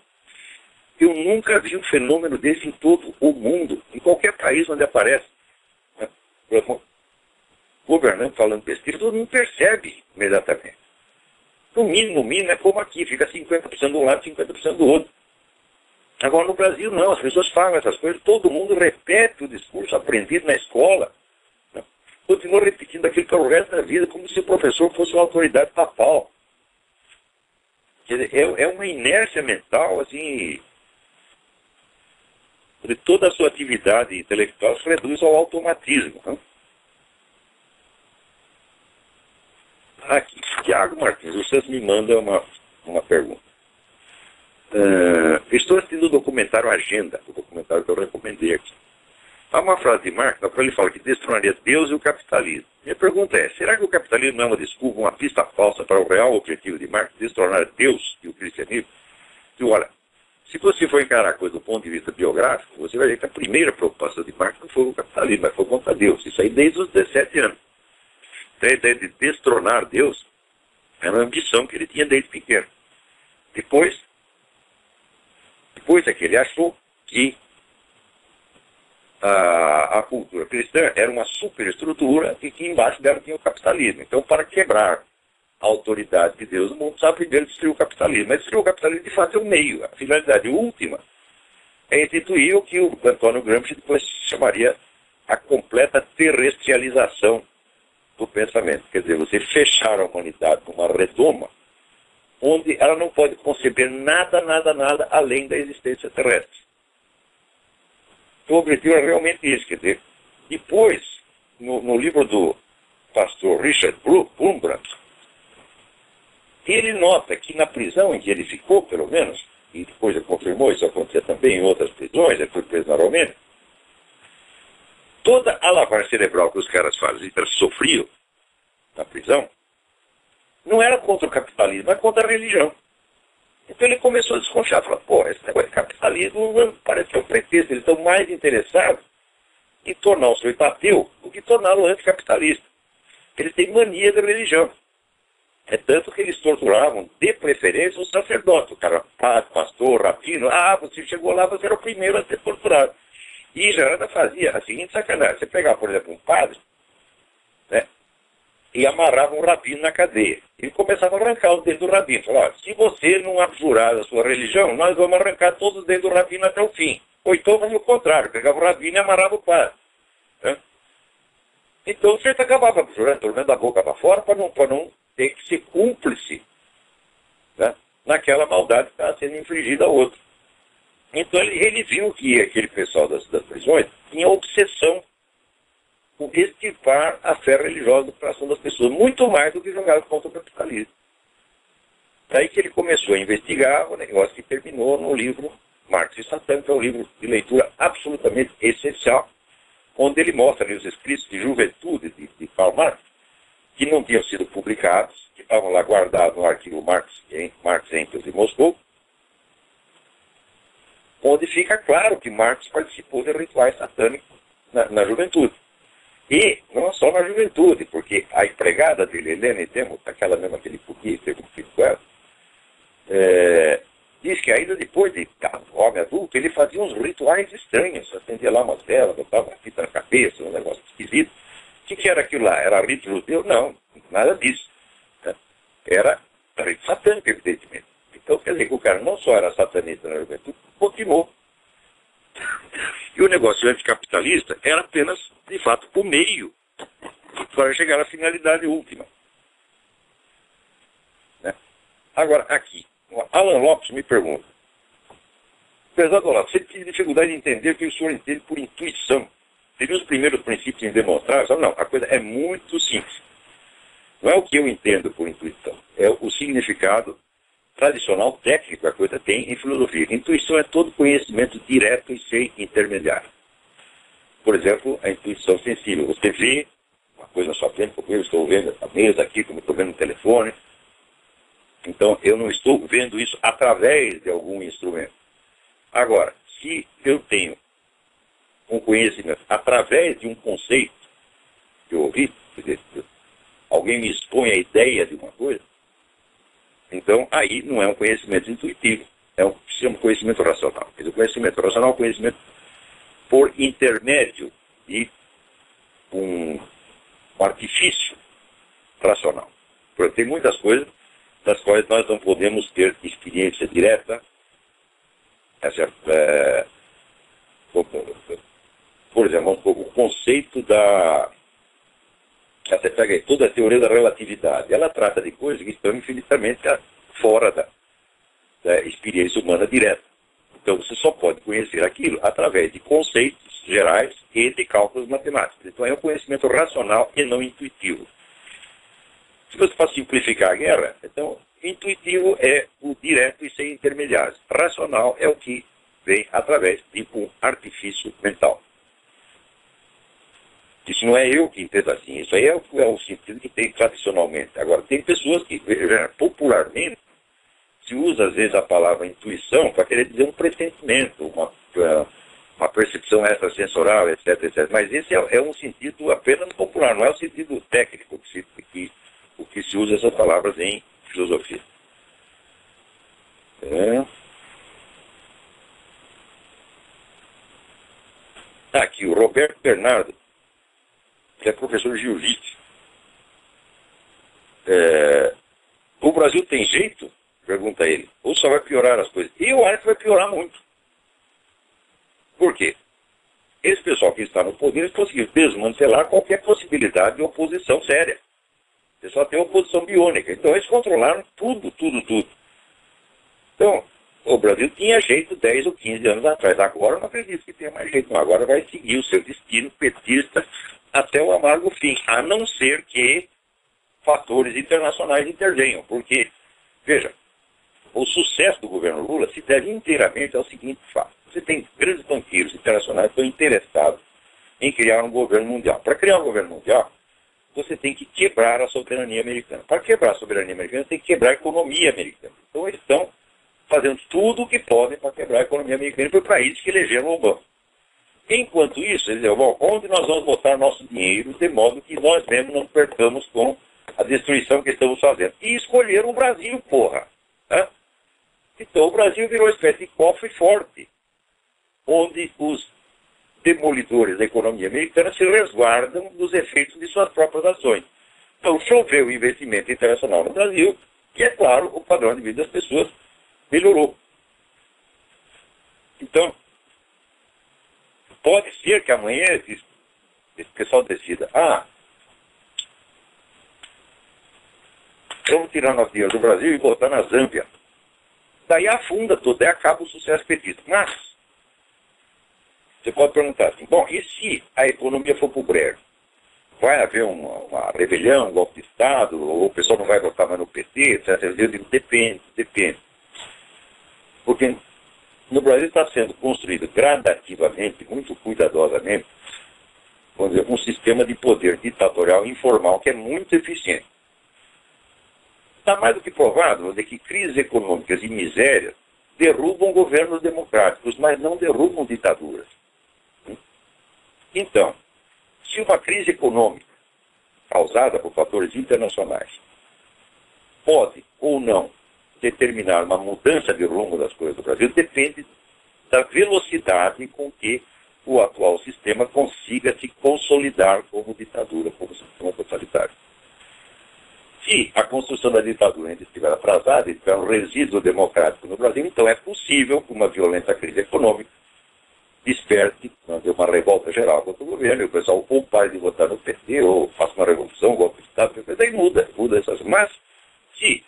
Eu nunca vi um fenômeno desse em todo o mundo, em qualquer país onde aparece. Governando falando besteira, todo mundo percebe imediatamente. No mínimo, é como aqui, fica 50% de um lado, 50% do outro. Agora no Brasil não, as pessoas falam essas coisas, todo mundo repete o discurso aprendido na escola. Continua repetindo aquilo para o resto da vida, como se o professor fosse uma autoridade papal. Quer dizer, é uma inércia mental, assim, de toda a sua atividade intelectual se reduz ao automatismo. Né? Aqui, Tiago Martins, vocês me mandam uma pergunta. Estou assistindo o documentário Agenda, o documentário que eu recomendei aqui. Há uma frase de Marx, na qual ele fala que destronaria Deus e o capitalismo. Minha pergunta é, será que o capitalismo não é uma desculpa, uma pista falsa para o real objetivo de Marx, destronar Deus e o cristianismo? E olha, se você for encarar a coisa do ponto de vista biográfico, você vai ver que a primeira preocupação de Marx não foi o capitalismo, mas foi contra Deus. Isso aí desde os 17 anos. Então, a ideia de destronar Deus era uma ambição que ele tinha desde pequeno. Depois é que ele achou que a cultura cristã era uma superestrutura e que embaixo dela tinha o capitalismo. Então, para quebrar a autoridade de Deus no mundo, precisava primeiro destruir o capitalismo. Mas destruir o capitalismo, de fato, é o meio. A finalidade última é instituir o que o Antônio Gramsci depois chamaria a completa terrestrialização do pensamento. Quer dizer, você fechar a humanidade numa redoma onde ela não pode conceber nada além da existência terrestre. O objetivo é realmente esse, quer dizer, depois, no livro do pastor Richard Wurmbrand, ele nota que na prisão em que ele ficou, pelo menos, e depois ele confirmou, isso acontecia também em outras prisões, ele foi preso na Romênia, toda a lavagem cerebral que os caras faziam, sofriam na prisão, não era contra o capitalismo, era contra a religião. Então ele começou a desconfiar, falou, pô, esse negócio de capitalismo parece que é um pretexto, eles estão mais interessados em tornar o sujeito ateu do que torná-lo anticapitalista. Eles têm mania da religião. É tanto que eles torturavam, de preferência, o sacerdote, o cara, padre, pastor, rabino, você chegou lá, você era o primeiro a ser torturado. E Jarada fazia a seguinte sacanagem, você pegava, por exemplo, um padre, né, e amarrava um rabino na cadeia. Ele começava a arrancar os dedos do rabino. Falava, se você não abjurar a sua religião, nós vamos arrancar todos os dedos do rabino até o fim. Ou então fazia o contrário, pegava o rabino e amarrava o padre. Né? Então o sujeito acabava abjurando, tornando a boca para fora, para não ter que ser cúmplice, né, naquela maldade que estava sendo infligida a outro. Então ele viu que aquele pessoal das prisões tinha obsessão por extirpar a fé religiosa do coração das pessoas, muito mais do que jogar contra o capitalismo. Daí que ele começou a investigar o negócio que terminou no livro Marx e Satã, que é um livro de leitura absolutamente essencial, onde ele mostra ali os escritos de juventude de Karl Marx, que não tinham sido publicados, que estavam lá guardados no arquivo Marx, Engels de Moscou, onde fica claro que Marx participou de rituais satânicos na juventude. E não só na juventude, porque a empregada dele, Helena Temo, aquela mesma que ele podia ter cumprido com ela, diz que ainda depois de homem adulto, ele fazia uns rituais estranhos, acendia lá uma vela, botava uma fita na cabeça, um negócio esquisito. O que era aquilo lá? Era rito judeu? Não, nada disso. Né? Era rito satânico, evidentemente. Então, quer dizer que o cara não só era satanista na juventude, continuou. E o negócio anticapitalista era apenas, de fato, o meio para chegar à finalidade última. Né? Agora, aqui, o Alan Lopes me pergunta, prezado Olavo, você tem dificuldade de entender o que o senhor entende por intuição. Seria os primeiros princípios em demonstrar? Não, a coisa é muito simples. Não é o que eu entendo por intuição, é o significado tradicional técnico que a coisa tem em filosofia. Intuição é todo conhecimento direto e sem intermediário. Por exemplo, a intuição sensível. Você vê uma coisa na sua frente, como eu estou vendo essa mesa aqui, como eu estou vendo no telefone. Então, eu não estou vendo isso através de algum instrumento. Agora, se eu tenho um conhecimento através de um conceito que eu ouvi, quer dizer, alguém me expõe a ideia de uma coisa, então aí não é um conhecimento intuitivo, é um conhecimento racional. Quer dizer, o conhecimento racional é um conhecimento por intermédio de um artifício racional. Porque tem muitas coisas das quais nós não podemos ter experiência direta. Por exemplo, o conceito da... Você pega aí toda a teoria da relatividade. Ela trata de coisas que estão infinitamente fora da experiência humana direta. Então, você só pode conhecer aquilo através de conceitos gerais e de cálculos matemáticos. Então, é um conhecimento racional e não intuitivo. Se você for simplificar a guerra, então, intuitivo é o direto e sem intermediários. Racional é o que vem através de um artifício mental. Isso não é eu que entendo assim, isso aí é o sentido que tem tradicionalmente. Agora, tem pessoas que, popularmente, se usa às vezes a palavra intuição para querer dizer um pressentimento, uma percepção extrasensorial, etc, etc. Mas esse é um sentido apenas popular, não é o sentido técnico que se usa essas palavras em filosofia. Aqui, o Roberto Bernardo, que é professor de jiu-jitsu. O Brasil tem jeito? Pergunta ele. Ou só vai piorar as coisas? Eu acho que vai piorar muito. Por quê? Esse pessoal que está no poder conseguiu desmantelar qualquer possibilidade de oposição séria. Você só tem oposição biônica. Então eles controlaram tudo. Então, o Brasil tinha jeito 10 ou 15 anos atrás. Agora eu não acredito que tenha mais jeito. Não. Agora vai seguir o seu destino petista até o amargo fim. A não ser que fatores internacionais intervenham. Porque, veja, o sucesso do governo Lula se deve inteiramente ao seguinte fato. Você tem grandes banqueiros internacionais que estão interessados em criar um governo mundial. Para criar um governo mundial, você tem que quebrar a soberania americana. Para quebrar a soberania americana, você tem que quebrar a economia americana. Então eles estão fazendo tudo o que podem para quebrar a economia americana. Foi para isso que elegeram o Obama. Enquanto isso, eles dizem, bom, onde nós vamos botar nosso dinheiro de modo que nós mesmos não percamos com a destruição que estamos fazendo. E escolheram o Brasil, porra. Né? Então o Brasil virou uma espécie de cofre forte, onde os demolidores da economia americana se resguardam dos efeitos de suas próprias ações. Então choveu o investimento internacional no Brasil, e é claro, o padrão de vida das pessoas melhorou. Então, pode ser que amanhã esse pessoal decida, vamos tirar nosso dinheiro do Brasil e botar na Zâmbia. Daí afunda tudo, daí acaba o sucesso petista. Mas, você pode perguntar assim, bom, e se a economia for para o brejo? Vai haver uma rebelião, um golpe de Estado, ou o pessoal não vai votar mais no PT, etc. Eu digo, depende. Porque no Brasil está sendo construído gradativamente, muito cuidadosamente, vamos dizer, um sistema de poder ditatorial informal que é muito eficiente. Está mais do que provado de que crises econômicas e misérias derrubam governos democráticos, mas não derrubam ditaduras. Então, se uma crise econômica causada por fatores internacionais pode ou não determinar uma mudança de rumo das coisas do Brasil, depende da velocidade com que o atual sistema consiga se consolidar como ditadura, como sistema totalitário. Se a construção da ditadura ainda estiver atrasada e tiver um resíduo democrático no Brasil, então é possível que uma violenta crise econômica desperte uma revolta geral contra o governo, e o pessoal ou pare de votar no PT, ou faça uma revolução, golpe de Estado, daí muda essas. Mas, se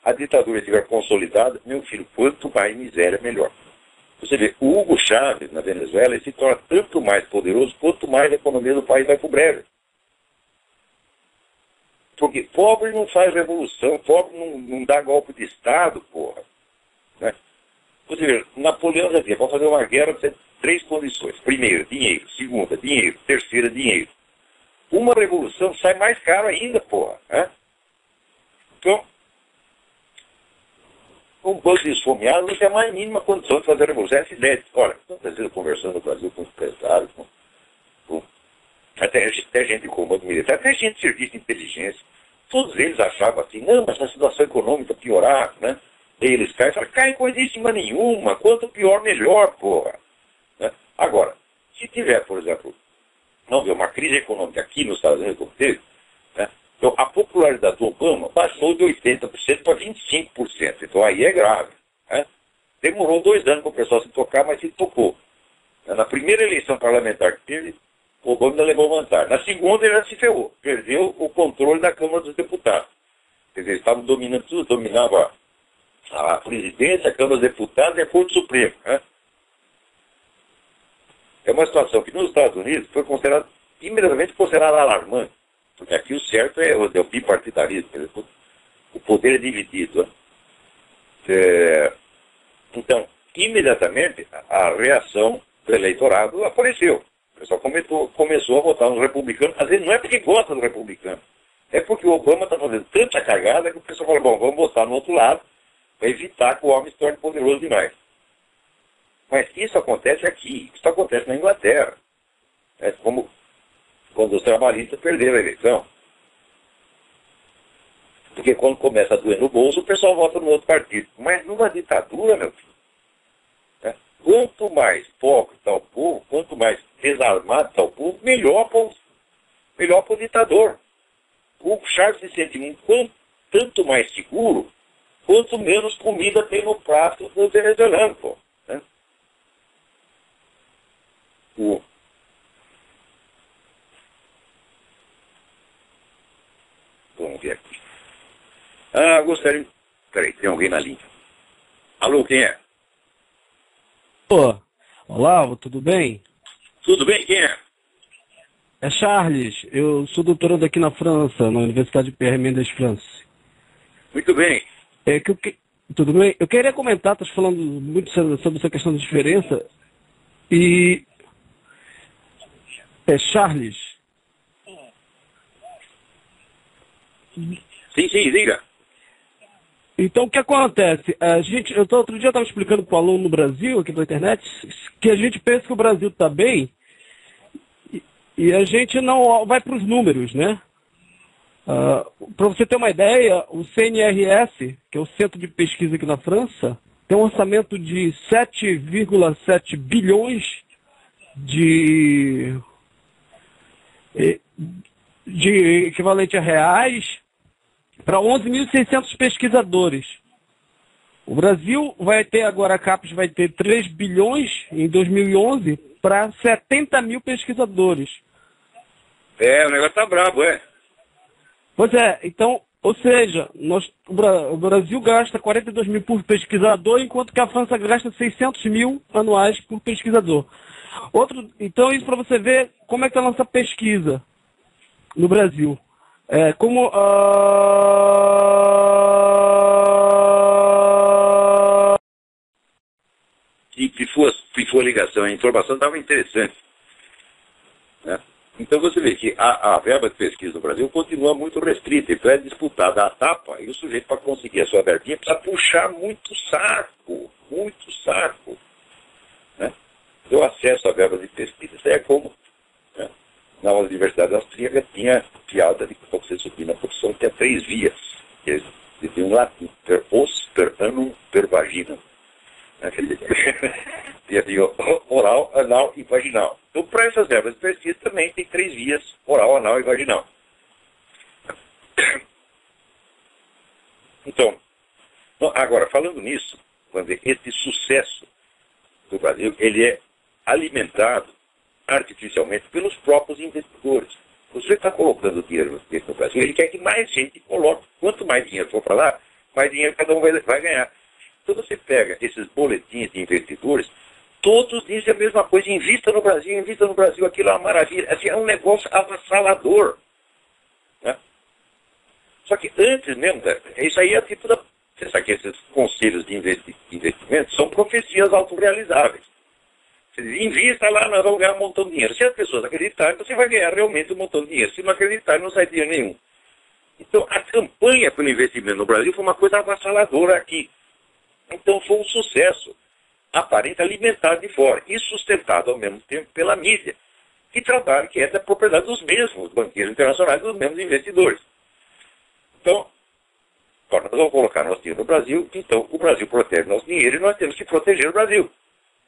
a ditadura estiver consolidada, meu filho, quanto mais miséria, melhor. Você vê, o Hugo Chávez, na Venezuela, ele se torna tanto mais poderoso, quanto mais a economia do país vai para o breve. Porque pobre não faz revolução, pobre não dá golpe de Estado, porra. Né? Você vê, Napoleão já dizia, para fazer uma guerra você tem 3 condições. Primeira, dinheiro. Segunda, dinheiro. Terceira, dinheiro. Uma revolução sai mais caro ainda, porra. Né? Então, um bando de esfomeado não tem a mais mínima condição de fazer a revolução. Essa ideia de, olha, às vezes conversando no Brasil com empresários, até gente com comando militar, até gente de serviço de inteligência, todos eles achavam assim, não, mas a situação econômica piorar, né? E eles caem e falam, cai coisíssima nenhuma, quanto pior, melhor, porra. Né? Agora, se tiver, por exemplo, não ver uma crise econômica aqui nos Estados Unidos, como teve, né? Então a popularidade do Obama passou de 80% para 25%, então aí é grave. Né? Demorou 2 anos para o pessoal se tocar, mas se tocou. Na primeira eleição parlamentar que teve, o Obama ainda levou vantagem. Na segunda, ele já se ferrou. Perdeu o controle da Câmara dos Deputados. Quer dizer, eles estavam dominando tudo, dominava a presidência, a Câmara dos Deputados e a Corte Suprema. Né? É uma situação que nos Estados Unidos foi imediatamente considerada alarmante, porque aqui o certo é o bipartidarismo, o poder é dividido. Né? Então, imediatamente, a reação do eleitorado apareceu. O pessoal começou a votar nos republicanos. Às vezes não é porque gosta do republicano, é porque o Obama está fazendo tanta cagada que o pessoal fala, bom, vamos votar no outro lado para evitar que o homem se torne poderoso demais. Mas isso acontece aqui, isso acontece na Inglaterra. É como quando os trabalhistas perderam a eleição. Porque quando começa a doer no bolso, o pessoal vota no outro partido. Mas numa ditadura, meu filho, né? Quanto mais pobre está o povo, quanto mais desarmado está o povo, melhor para o ditador. O Charles se sente tanto mais seguro, quanto menos comida tem no prato do venezuelano, pô. Né? Vamos ver aqui. Gostaria... Peraí, tem alguém na linha. Alô, quem é? Olá, tudo bem? Tudo bem, quem é? É Charles, eu sou doutorando aqui na França, na Universidade de Pierre Mendès France. Muito bem. Tudo bem? Eu queria comentar, estás falando muito sobre essa questão de diferença, e... É Charles. Sim, diga. Então, o que acontece? Outro dia eu estava explicando para o aluno no Brasil, aqui na internet, que a gente pensa que o Brasil está bem e a gente não vai para os números, né? Para você ter uma ideia, o CNRS, que é o Centro de Pesquisa aqui na França, tem um orçamento de 7,7 bilhões de equivalente a reais para 11.600 pesquisadores. O Brasil vai ter agora, a CAPES vai ter 3 bilhões em 2011 para 70 mil pesquisadores. O negócio tá brabo, é. Pois é, então, ou seja, o Brasil gasta 42 mil por pesquisador, enquanto que a França gasta 600 mil anuais por pesquisador. Então, isso para você ver como é que está a nossa pesquisa no Brasil. E pifou a ligação, a informação estava interessante. Né? Então você vê que a verba de pesquisa no Brasil continua muito restrita, então é disputada a tapa, e o sujeito, para conseguir a sua verbinha, precisa puxar muito saco. Né? O acesso à verba de pesquisa, isso é como, né? Na Universidade Austríaca tinha piada de que você subir na profissão tinha 3 vias, que eles diziam em latim, per os, per anum, per vaginam. Tinha oral, anal e vaginal. Então, para essas verbas de pesquisa também tem 3 vias, oral, anal e vaginal. Então, agora, falando nisso, vamos ver, esse sucesso do Brasil, ele é alimentado artificialmente pelos próprios investidores. Você está colocando dinheiro no Brasil, ele quer que mais gente coloque. Quanto mais dinheiro for para lá, mais dinheiro cada um vai ganhar. Então você pega esses boletins de investidores, todos dizem a mesma coisa, invista no Brasil, aquilo é uma maravilha. Assim, é um negócio avassalador. Né? Só que antes mesmo, isso aí é tipo da... Você sabe que esses conselhos de investimento são profecias autorrealizáveis. Você diz, invista lá, nós vamos ganhar um montão de dinheiro. Se as pessoas acreditarem, você vai ganhar realmente um montão de dinheiro. Se não acreditarem, não sai dinheiro nenhum. Então, a campanha pelo investimento no Brasil foi uma coisa avassaladora aqui. Então, foi um sucesso aparente alimentado de fora e sustentado ao mesmo tempo pela mídia, que é da propriedade dos mesmos banqueiros internacionais, dos mesmos investidores. Então, nós vamos colocar nosso dinheiro no Brasil, então o Brasil protege nosso dinheiro e nós temos que proteger o Brasil.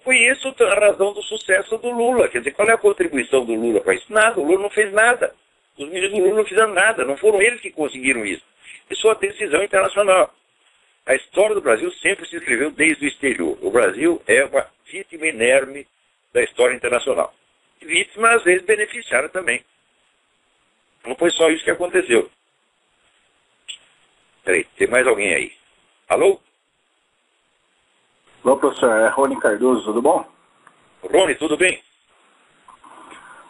Foi isso a razão do sucesso do Lula. Quer dizer, qual é a contribuição do Lula para isso? Nada, o Lula não fez nada. Os ministros do Lula não fizeram nada, não foram eles que conseguiram isso. Isso é uma decisão internacional. A história do Brasil sempre se escreveu desde o exterior. O Brasil é uma vítima inerme da história internacional. Vítima, às vezes, beneficiária também. Não foi só isso que aconteceu. Peraí, tem mais alguém aí? Alô? Olá, professor. É Rony Cardoso, tudo bom? Rony, tudo bem?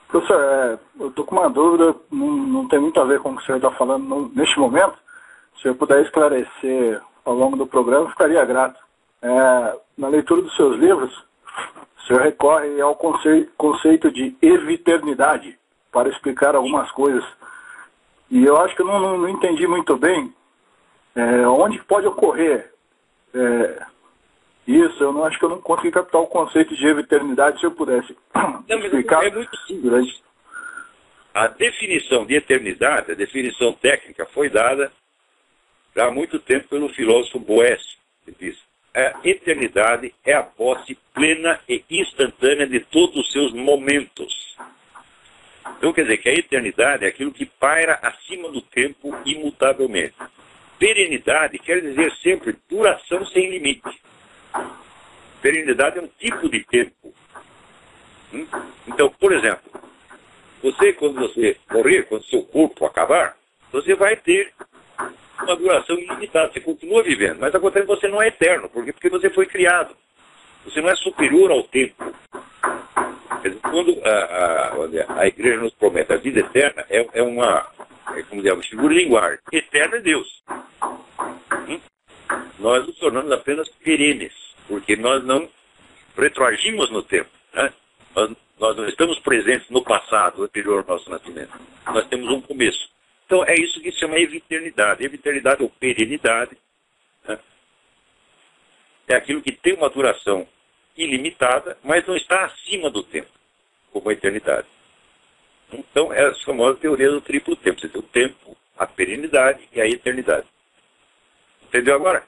Professor, eu estou com uma dúvida, não tem muito a ver com o que o senhor está falando neste momento. Se o senhor puder esclarecer ao longo do programa, eu ficaria grato. Na leitura dos seus livros, o senhor recorre ao conceito de eviternidade para explicar algumas coisas. E eu acho que eu não entendi muito bem onde pode ocorrer isso. Eu não acho que eu não consegui captar o conceito de eviternidade. Se eu pudesse explicar. É muito simples. A definição de eternidade, a definição técnica, foi dada já há muito tempo pelo filósofo Boécio. Ele diz: a eternidade é a posse plena e instantânea de todos os seus momentos. Então quer dizer que a eternidade é aquilo que paira acima do tempo imutavelmente. Perenidade quer dizer sempre duração sem limite. Perenidade é um tipo de tempo. Então, por exemplo, quando você morrer, quando seu corpo acabar, você vai ter uma duração ilimitada. Você continua vivendo, mas acontece que você não é eterno. Por quê? Porque você foi criado. Você não é superior ao tempo. Quer dizer, quando a igreja nos promete a vida eterna, como dizer, uma figura de linguagem. Eterno é Deus. Nós nos tornamos apenas perenes, porque nós não retroagimos no tempo. Né? Nós não estamos presentes no passado, anterior ao nosso nascimento. Nós temos um começo. Então é isso que se chama eviternidade. Eviternidade ou perenidade, né? É aquilo que tem uma duração ilimitada, mas não está acima do tempo, como a eternidade. Então é a famosa teoria do triplo tempo. Você tem o tempo, a perenidade e a eternidade. Entendeu agora?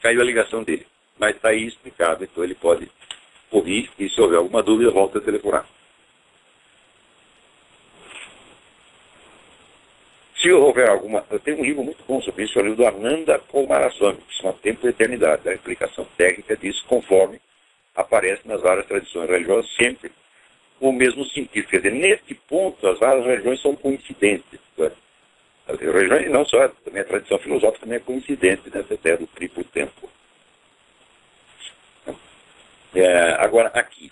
Caiu a ligação dele. Mas está aí explicado, então ele pode ouvir e se houver alguma dúvida, volta a telefonar. Se houver alguma... Eu tenho um livro muito bom sobre isso, é o livro do Ananda Coomaraswamy, que se chama Tempo e Eternidade. A explicação técnica disso, conforme aparece nas várias tradições religiosas, sempre o mesmo sentido. Quer dizer, neste ponto, as várias religiões são coincidentes. Né? As religiões, não só, também a tradição filosófica também é coincidente nessa ideia do triplo tempo. Agora, aqui.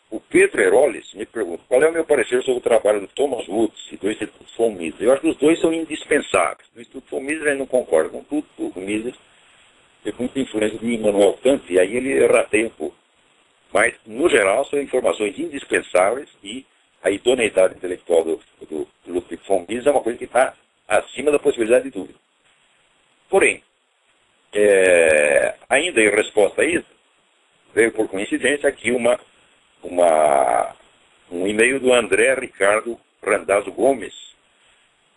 O Pedro Heroles me pergunta qual é o meu parecer sobre o trabalho do Thomas Woods e do Instituto von Mises. Eu acho que os dois são indispensáveis. O Instituto von Mises ele não concorda com tudo, o Mises tem muita influência de Immanuel Kant, e aí ele rateia um pouco. Mas, no geral, são informações indispensáveis e a idoneidade intelectual do Ludwig von Mises é uma coisa que está acima da possibilidade de dúvida. Porém, ainda em resposta a isso, veio por coincidência aqui um e-mail do André Ricardo Randazzo Gomes.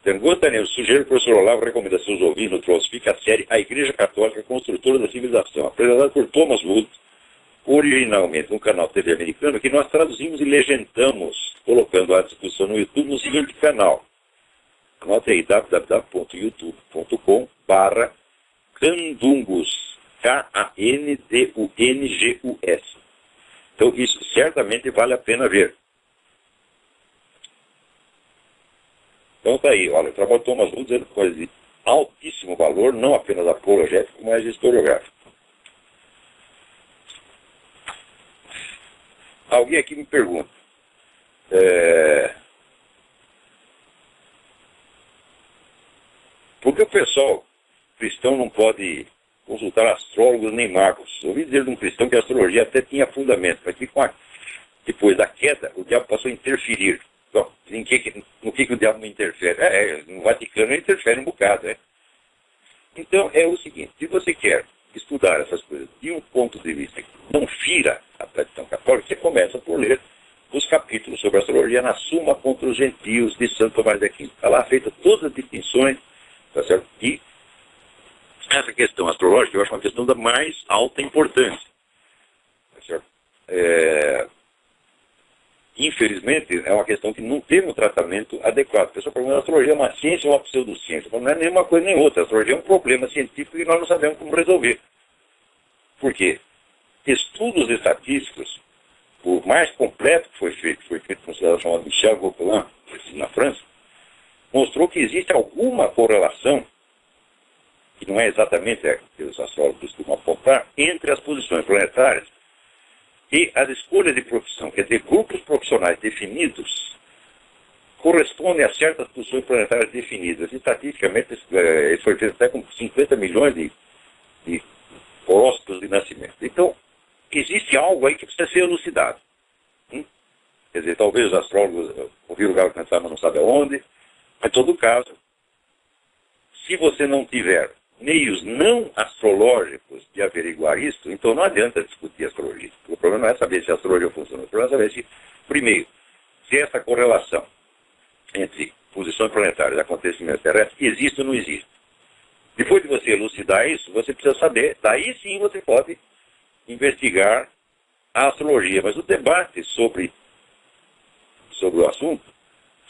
Eu sugiro que o professor Olavo recomenda a seus ouvintes no Trollspeak a série A Igreja Católica Construtora da Civilização, apresentada por Thomas Woods, originalmente no canal TV americano, que nós traduzimos e legendamos, colocando à disposição no YouTube no seguinte canal. Anote aí, www.youtube.com/Candungus, K-A-N-D-U-N-G-U-S. Então, isso certamente vale a pena ver. Então, está aí. Olha, o trabalho do Thomas Woods é coisa de altíssimo valor, não apenas apologético, mas historiográfico. Alguém aqui me pergunta. Por que o pessoal cristão não pode consultar astrólogos nem magos? Ouvi dizer de um cristão que a astrologia até tinha fundamento, mas que depois da queda, o diabo passou a interferir. Bom, no que o diabo não interfere? No Vaticano ele interfere um bocado, né? Então, é o seguinte, se você quer estudar essas coisas de um ponto de vista que não fira a tradição católica, você começa por ler os capítulos sobre a astrologia na Suma contra os Gentios de Santo Tomás de Aquino. Está lá feita todas as distinções, tá certo? E essa questão astrológica eu acho uma questão da mais alta importância. Tá certo? Infelizmente, é uma questão que não tem um tratamento adequado. A pessoa pergunta, a astrologia é uma ciência ou uma pseudociência? Não é nenhuma coisa nem outra. A astrologia é um problema científico que nós não sabemos como resolver. Por quê? Estudos estatísticos, o mais completo que foi feito com um cidadão chamado Michel Gauquelin, na França, mostrou que existe alguma correlação que não é exatamente a que os astrólogos costumam apontar, entre as posições planetárias e as escolhas de profissão. Quer dizer, grupos profissionais definidos correspondem a certas posições planetárias definidas. Estatisticamente, isso foi feito até com 50 milhões de horóscopos de nascimento. Então, existe algo aí que precisa ser elucidado. Quer dizer, talvez os astrólogos ouviram o galo cantar, mas não sabem aonde. Mas, em todo caso, se você não tiver meios não astrológicos de averiguar isso, então não adianta discutir astrologia. O problema não é saber se a astrologia funciona. O problema é saber se, primeiro, se essa correlação entre posições planetárias e acontecimentos terrestres existe ou não existe. Depois de você elucidar isso, você precisa saber, daí sim você pode investigar a astrologia. Mas o debate sobre o assunto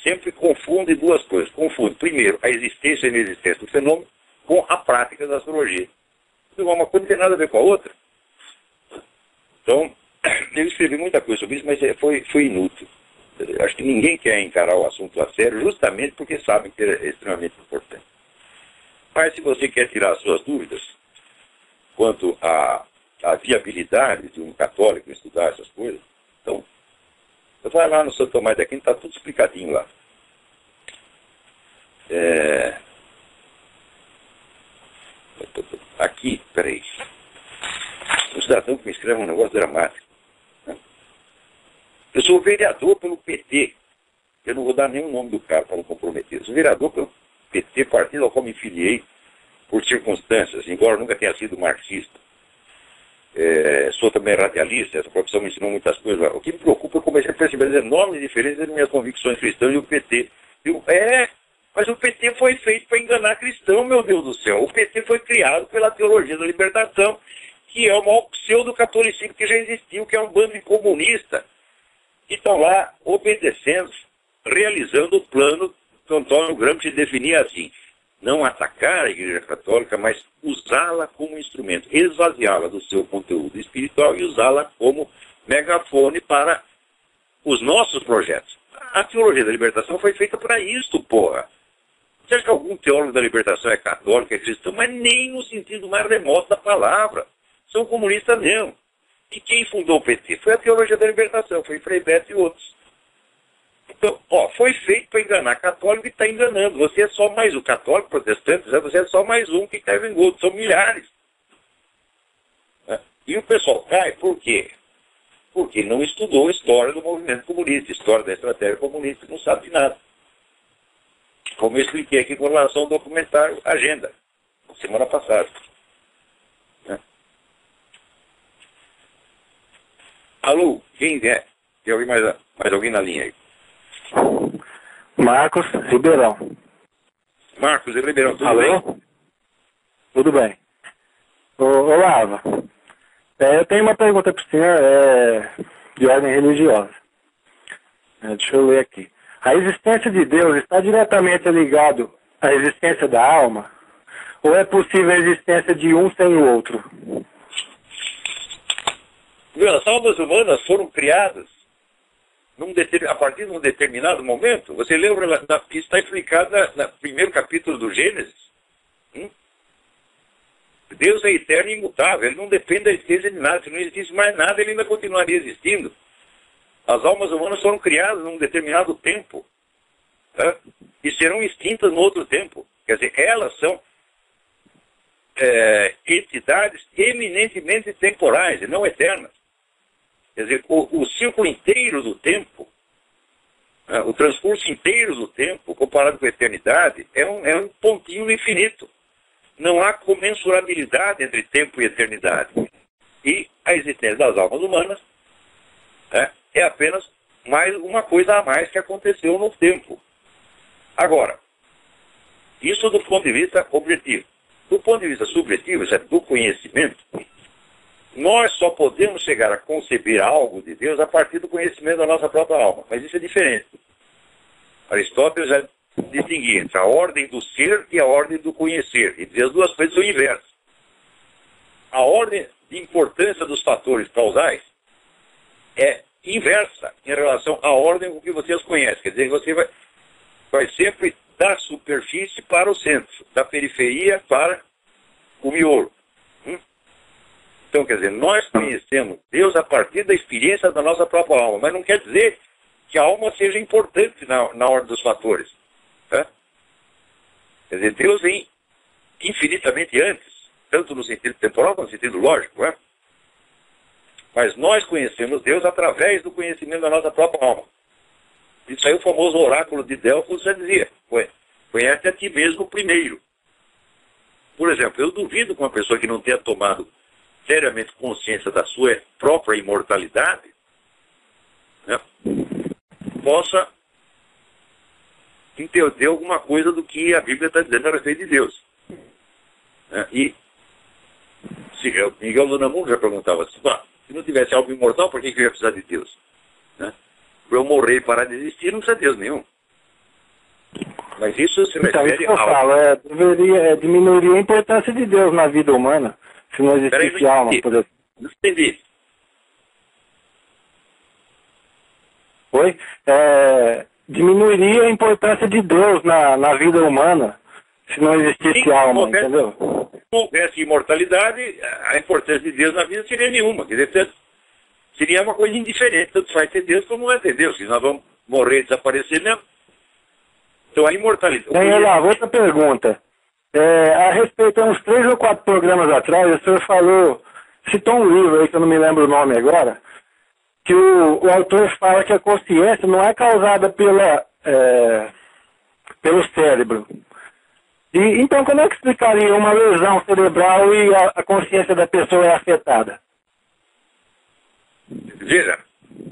sempre confunde duas coisas. Confunde, primeiro, a existência e a inexistência do fenômeno com a prática da astrologia. Uma coisa não tem nada a ver com a outra. Então, eu escrevi muita coisa sobre isso, mas foi inútil. Acho que ninguém quer encarar o assunto a sério, justamente porque sabem que é extremamente importante. Mas se você quer tirar as suas dúvidas quanto à viabilidade de um católico estudar essas coisas, então, você vai lá no Santo Tomás de Aquino, está tudo explicadinho lá. Aqui, peraí. Um cidadão que me escreve um negócio dramático. Eu sou vereador pelo PT. Eu não vou dar nenhum nome do cara para não comprometer. Eu sou vereador pelo PT, partido ao qual me filiei por circunstâncias, embora nunca tenha sido marxista. Sou também radialista, essa profissão me ensinou muitas coisas. O que me preocupa é que eu comecei a perceber as enormes diferenças entre minhas convicções cristãs e o PT. Mas o PT foi feito para enganar cristão, meu Deus do céu. O PT foi criado pela teologia da libertação, que é o maior pseudo-catolicismo que já existiu, que é um bando de comunista, que estão lá obedecendo, realizando o plano que Antônio Gramsci definia assim: não atacar a Igreja Católica, mas usá-la como instrumento, esvaziá-la do seu conteúdo espiritual e usá-la como megafone para os nossos projetos. A teologia da libertação foi feita para isso, porra. Você acha que algum teólogo da libertação é católico, é cristão? Mas nem no sentido mais remoto da palavra. São comunistas mesmo. E quem fundou o PT? Foi a teologia da libertação, foi Frei Beto e outros. Então, foi feito para enganar católico e está enganando. Você é só mais um católico protestante, você é só mais um que cai em gol. São milhares. E o pessoal cai por quê? Porque não estudou a história do movimento comunista, história da estratégia comunista, não sabe de nada. Como eu expliquei aqui com relação ao documentário Agenda, semana passada. Alô, quem é? Tem alguém mais alguém na linha aí? Marcos Ribeirão. Marcos Ribeirão, tudo Alô? bem? Tudo bem. Olá, eu tenho uma pergunta para o senhor, de ordem religiosa. Deixa eu ler aqui. A existência de Deus está diretamente ligado à existência da alma? Ou é possível a existência de um sem o outro? As almas humanas foram criadas a partir de um determinado momento. Você lembra, isso está explicado no primeiro capítulo do Gênesis. Deus é eterno e imutável, ele não depende da existência de nada. Se não existisse mais nada, ele ainda continuaria existindo. As almas humanas foram criadas num determinado tempo, e serão extintas no outro tempo. Quer dizer, elas são entidades eminentemente temporais e não eternas. Quer dizer, o círculo inteiro do tempo, o transcurso inteiro do tempo, comparado com a eternidade, é um pontinho no infinito. Não há comensurabilidade entre tempo e eternidade. E a existência das almas humanas é apenas mais uma coisa a mais que aconteceu no tempo. Agora, isso do ponto de vista objetivo. Do ponto de vista subjetivo, isso é do conhecimento, nós só podemos chegar a conceber algo de Deus a partir do conhecimento da nossa própria alma. Mas isso é diferente. Aristóteles já distinguia entre a ordem do ser e a ordem do conhecer. E dizer as duas coisas são inversas. A ordem de importância dos fatores causais é inversa em relação à ordem com que você as conhece. Quer dizer, você vai sempre da superfície para o centro, da periferia para o miolo. Então, quer dizer, nós conhecemos Deus a partir da experiência da nossa própria alma, mas não quer dizer que a alma seja importante na ordem dos fatores. Tá? Quer dizer, Deus vem infinitamente antes, tanto no sentido temporal quanto no sentido lógico. Né? Mas nós conhecemos Deus através do conhecimento da nossa própria alma. Isso aí é o famoso oráculo de Delfos já dizia, conhece a ti mesmo primeiro. Por exemplo, eu duvido que uma pessoa que não tenha tomado seriamente consciência da sua própria imortalidade, né, possa entender alguma coisa do que a Bíblia está dizendo a respeito de Deus. Né? E Miguel Unamuno já perguntava assim, se não tivesse algo imortal, por que eu ia precisar de Deus? Né? Para eu morrer e parar de existir, não precisa de Deus nenhum. Mas isso se refere ao... diminuiria a importância de Deus na vida humana, se não existisse alma, por exemplo. Não entendi. Oi? Diminuiria a importância de Deus na vida humana, se não existisse alma, entendeu? Se houvesse imortalidade, a importância de Deus na vida seria nenhuma. Quer dizer, seria uma coisa indiferente, tanto faz ter Deus como não é ter Deus, se nós vamos morrer e desaparecer mesmo. Então a imortalidade... Bem, lá, outra pergunta. A respeito, há uns 3 ou 4 programas atrás, o senhor citou um livro aí, que eu não me lembro o nome agora, que o autor fala que a consciência não é causada pelo cérebro. Então, como é que explicaria uma lesão cerebral e a consciência da pessoa é afetada? Veja,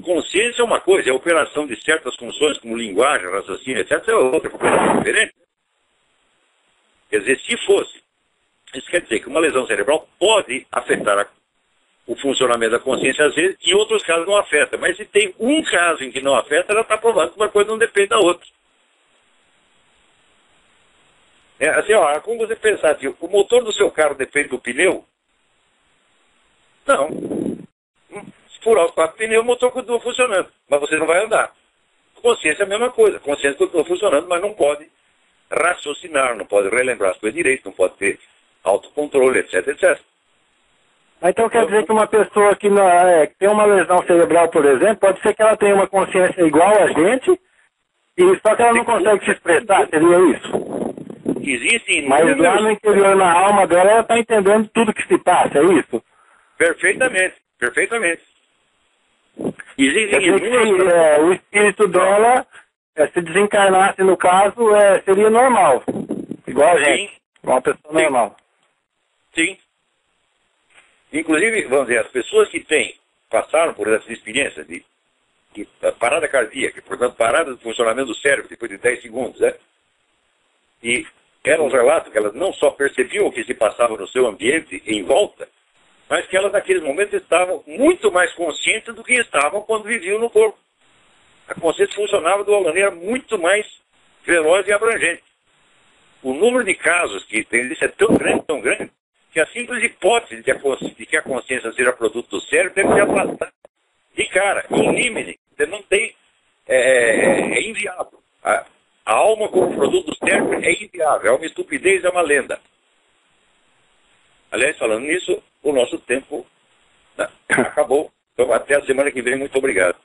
consciência é uma coisa, a operação de certas funções, como linguagem, raciocínio, etc., é outra coisa diferente. Quer dizer, se fosse, isso quer dizer que uma lesão cerebral pode afetar o funcionamento da consciência às vezes, e em outros casos não afeta. Mas se tem um caso em que não afeta, ela está provando que uma coisa não depende da outra. Assim, como você pensar, assim, o motor do seu carro depende do pneu? Não. Se furar os 4 pneus, o motor continua funcionando, mas você não vai andar. Consciência é a mesma coisa. Consciência continua funcionando, mas não pode raciocinar, não pode relembrar as coisas direito, não pode ter autocontrole, etc, etc. Então quer dizer que uma pessoa que tem uma lesão cerebral, por exemplo, pode ser que ela tenha uma consciência igual a gente, só que ela não consegue se expressar, seria isso? Existem Mas lá no interior, na alma dela, ela está entendendo tudo que se passa, é isso? Perfeitamente, perfeitamente. Existem o espírito dela, se desencarnasse no caso, seria normal. Igual a gente, igual uma pessoa normal. Sim. Inclusive, vamos dizer, as pessoas que passaram por essa experiência de parada cardíaca, portanto, parada do funcionamento do cérebro depois de 10 segundos, né? E elas relatam que elas não só percebiam o que se passava no seu ambiente em volta, mas que elas naqueles momentos estavam muito mais conscientes do que estavam quando viviam no corpo. A consciência funcionava de uma maneira muito mais veloz e abrangente. O número de casos que tem isso é tão grande, que a simples hipótese de que a consciência seja produto do cérebro deve ser afastada de cara, in limine. Você não tem... É inviável. A alma como produto do cérebro é inviável. É uma estupidez, é uma lenda. Aliás, falando nisso, o nosso tempo acabou. Então, até a semana que vem. Muito obrigado.